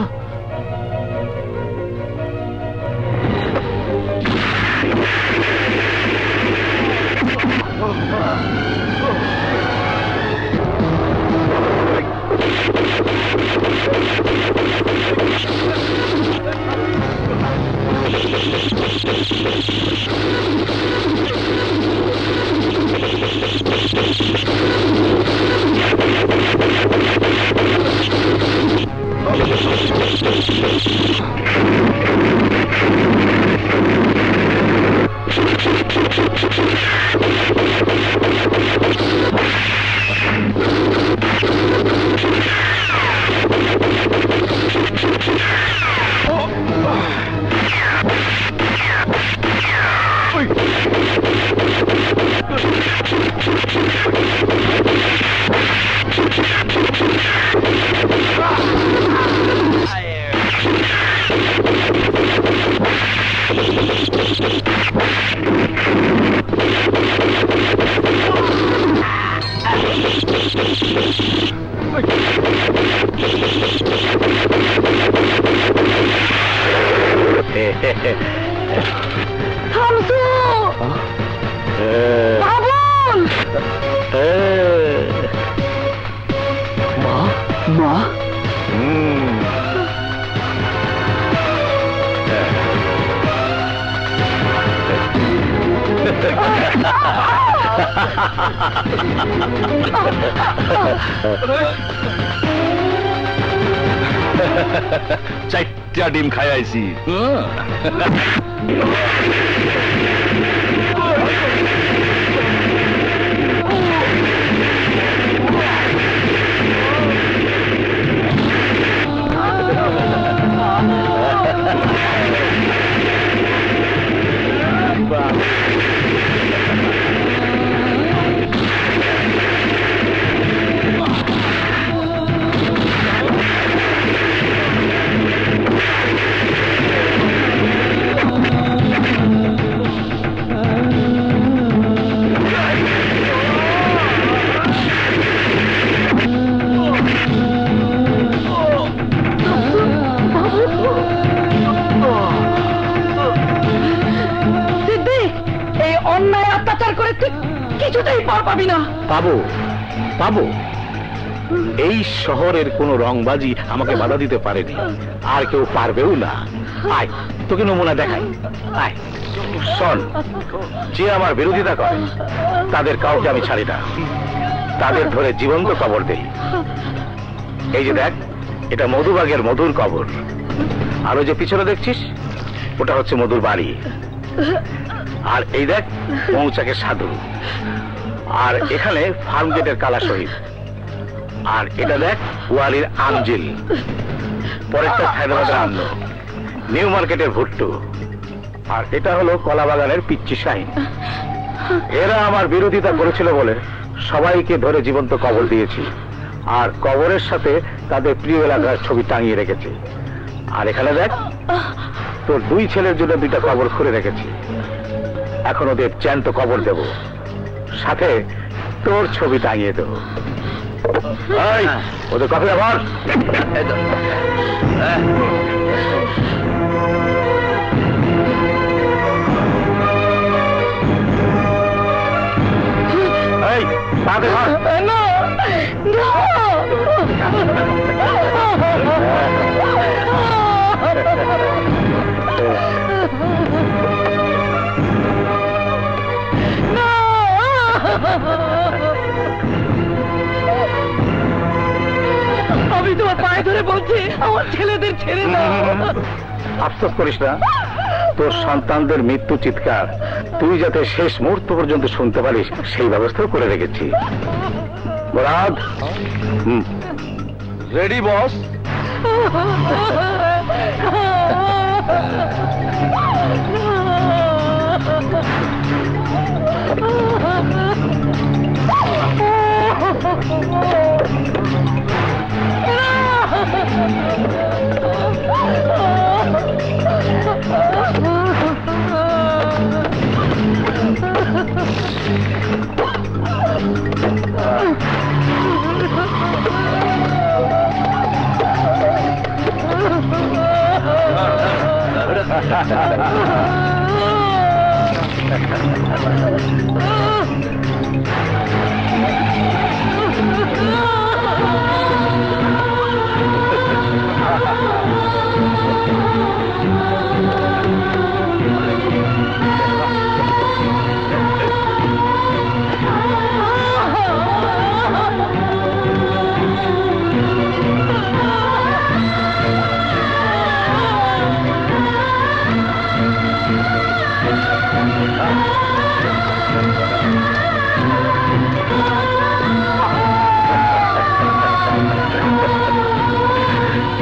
থামছো বাবুল। মা, মা, চারটা ডিম খাই আইছি। সিদ্দিক, এই অন্যায় অত্যাচার করে তুই কিছুতেই পার পাবি না। পাবো, পাবো। এই শহরের কোন রংবাজি আমাকে বাধা দিতে পারেনি, আর কেউ পারবেও না। আয় তোকে নমুনা দেখাই, আয়। শোন, যে আমার বিরোধিতা করে তাদের কাউকে আমি ছাড়ি না, তাদের ধরে জীবন্ত কবর দেই। এই যে দেখ, এটা মধুবাগের মধুর কবর, আর ওই যে পিছনে দেখছিস ওটা হচ্ছে মধুর বাড়ি। আর এই দেখ মৌচাকের সাধু, আর এখানে ফার্ম গেটের কালা শহীদ, আর এটা দেখ ওয়ালির আমজিল, পরেরটা হায়দ্রাবাদের আন্ন, নিউ মার্কেটের ভুট্টু, আর এটা হলো কলাবাগানের পিচ্চি শাহিন। এরা আমার বিরোধিতা করেছিল বলে সবাইকে ধরে জীবন্ত কবর দিয়েছি, আর কবরের সাথে তাদের প্রিয় এলাকার ছবি টাঙিয়ে রেখেছি। আর এখানে দেখ, তোর দুই ছেলের জন্য দুইটা কবর খুঁড়ে রেখেছি। এখন ওদের জ্যান্ত কবর দেব, সাথে তোর ছবি টাঙিয়ে দেবো। এই, ওদের কফি আবার এই তাতে ঘর না, না। আমি তোমার পায়ে ধরে বলছি আমার ছেলেদের ছেড়ে দাও। আফসোস করিস না, তোর সন্তানদের মৃত্যু চিৎকার তুই যাতে শেষ মুহূর্ত পর্যন্ত শুনতে পারিস সেই ব্যবস্থাও করে রেখেছি। মুরাদ, রেডি বস।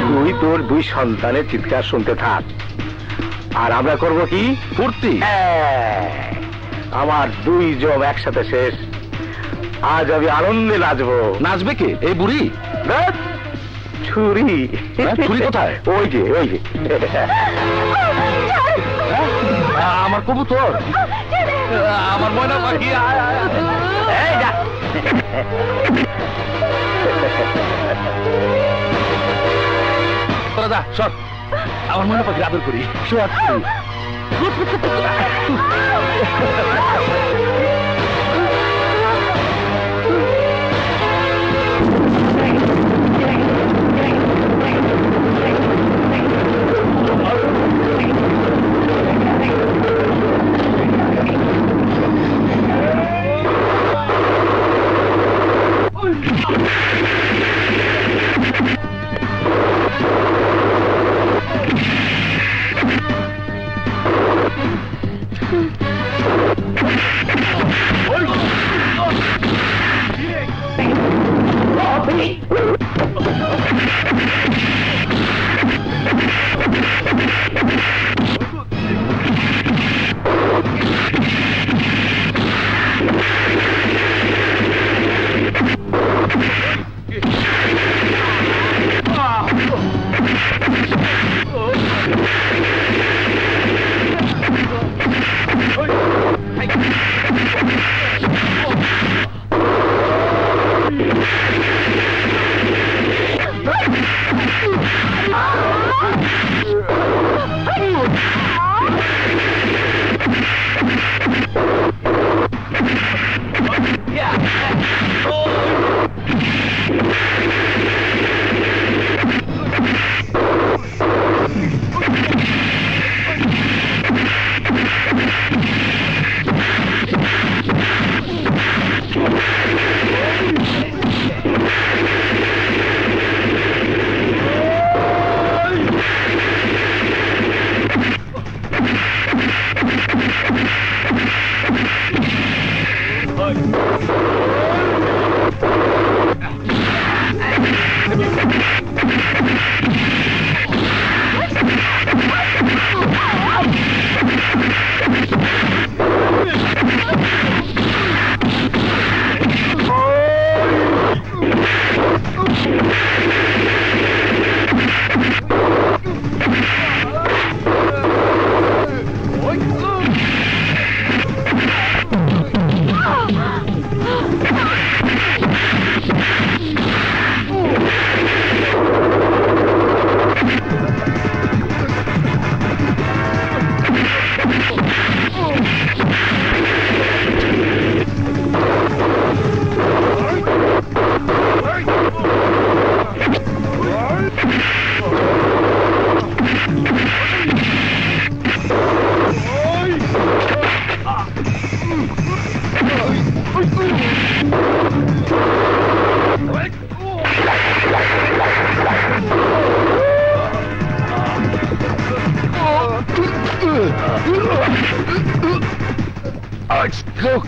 তুই তোর দুই সন্তানের চিৎকার শুনতে থাক, আর আমরা করব কি ফুর্তি। আমার দুই জম একসাথে শেষ। আজ আমি আনন্দে নাচবো। নাচবে কে? এই বুড়ি? ধ্যাৎ, ছুরি। ছুরি কোথায়? ওই যে ওই যে। আমার কবুতর, আমার ময়না পাখি। আয়, আয়, আয়। এই যা। তোরা যা, সর। আমার ময়না পাখি আদর করি। সর।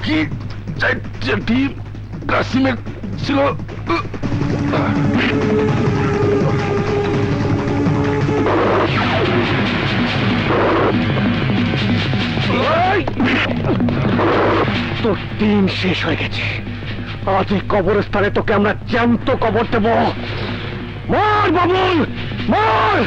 কি চারটি কাসিমের ছিল। তোর দিন শেষ হয়ে গেছে। আজ এই কবরস্থানে তোকে আমরা জ্যান্ত কবর দেব। মর বাবুল, মর!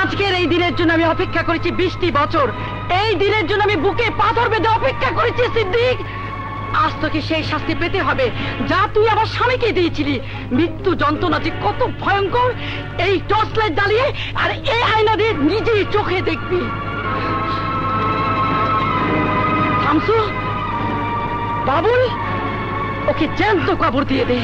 আজকের এই দিনের জন্য আমি অপেক্ষা করেছি 20টি বছর। এই দিনের জন্য আমি বুকে পাথর বেঁধে অপেক্ষা করেছি সিদ্দিক। আজ তোকে সেই শাস্তি পেতে হবে যা তুই আমার স্বামীকে দিয়েছিলি। মৃত্যু যন্ত্রণা যে কত ভয়ঙ্কর এই টর্চ লাইট জ্বালিয়ে আর এই আয়না দিয়ে নিজেই চোখে দেখবি। শামসু, বাবুল, ওকে জ্যান্ত কবর দিয়ে দে।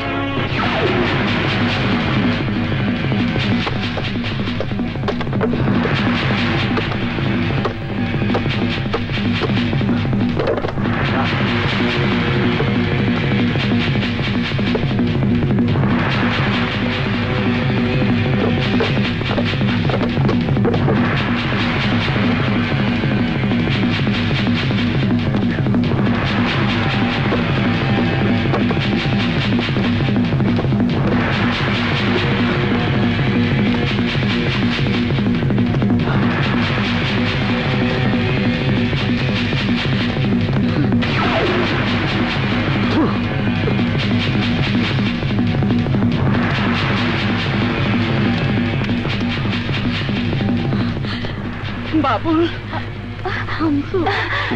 বাবুল,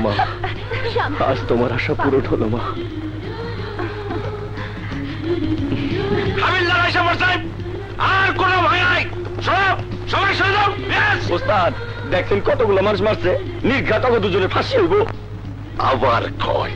মা, আজ তোমার আশা পূরণ হলো মা। হাবিলদার আইসা পড়ছেন, আর কোনো ভয় নাই। সব সবাই সরে যাও। ওস্তাদ, দেখছেন কতগুলো মানুষ মারছে, নির্ঘাত দুজনে ফাঁসি হইব। আবার কয়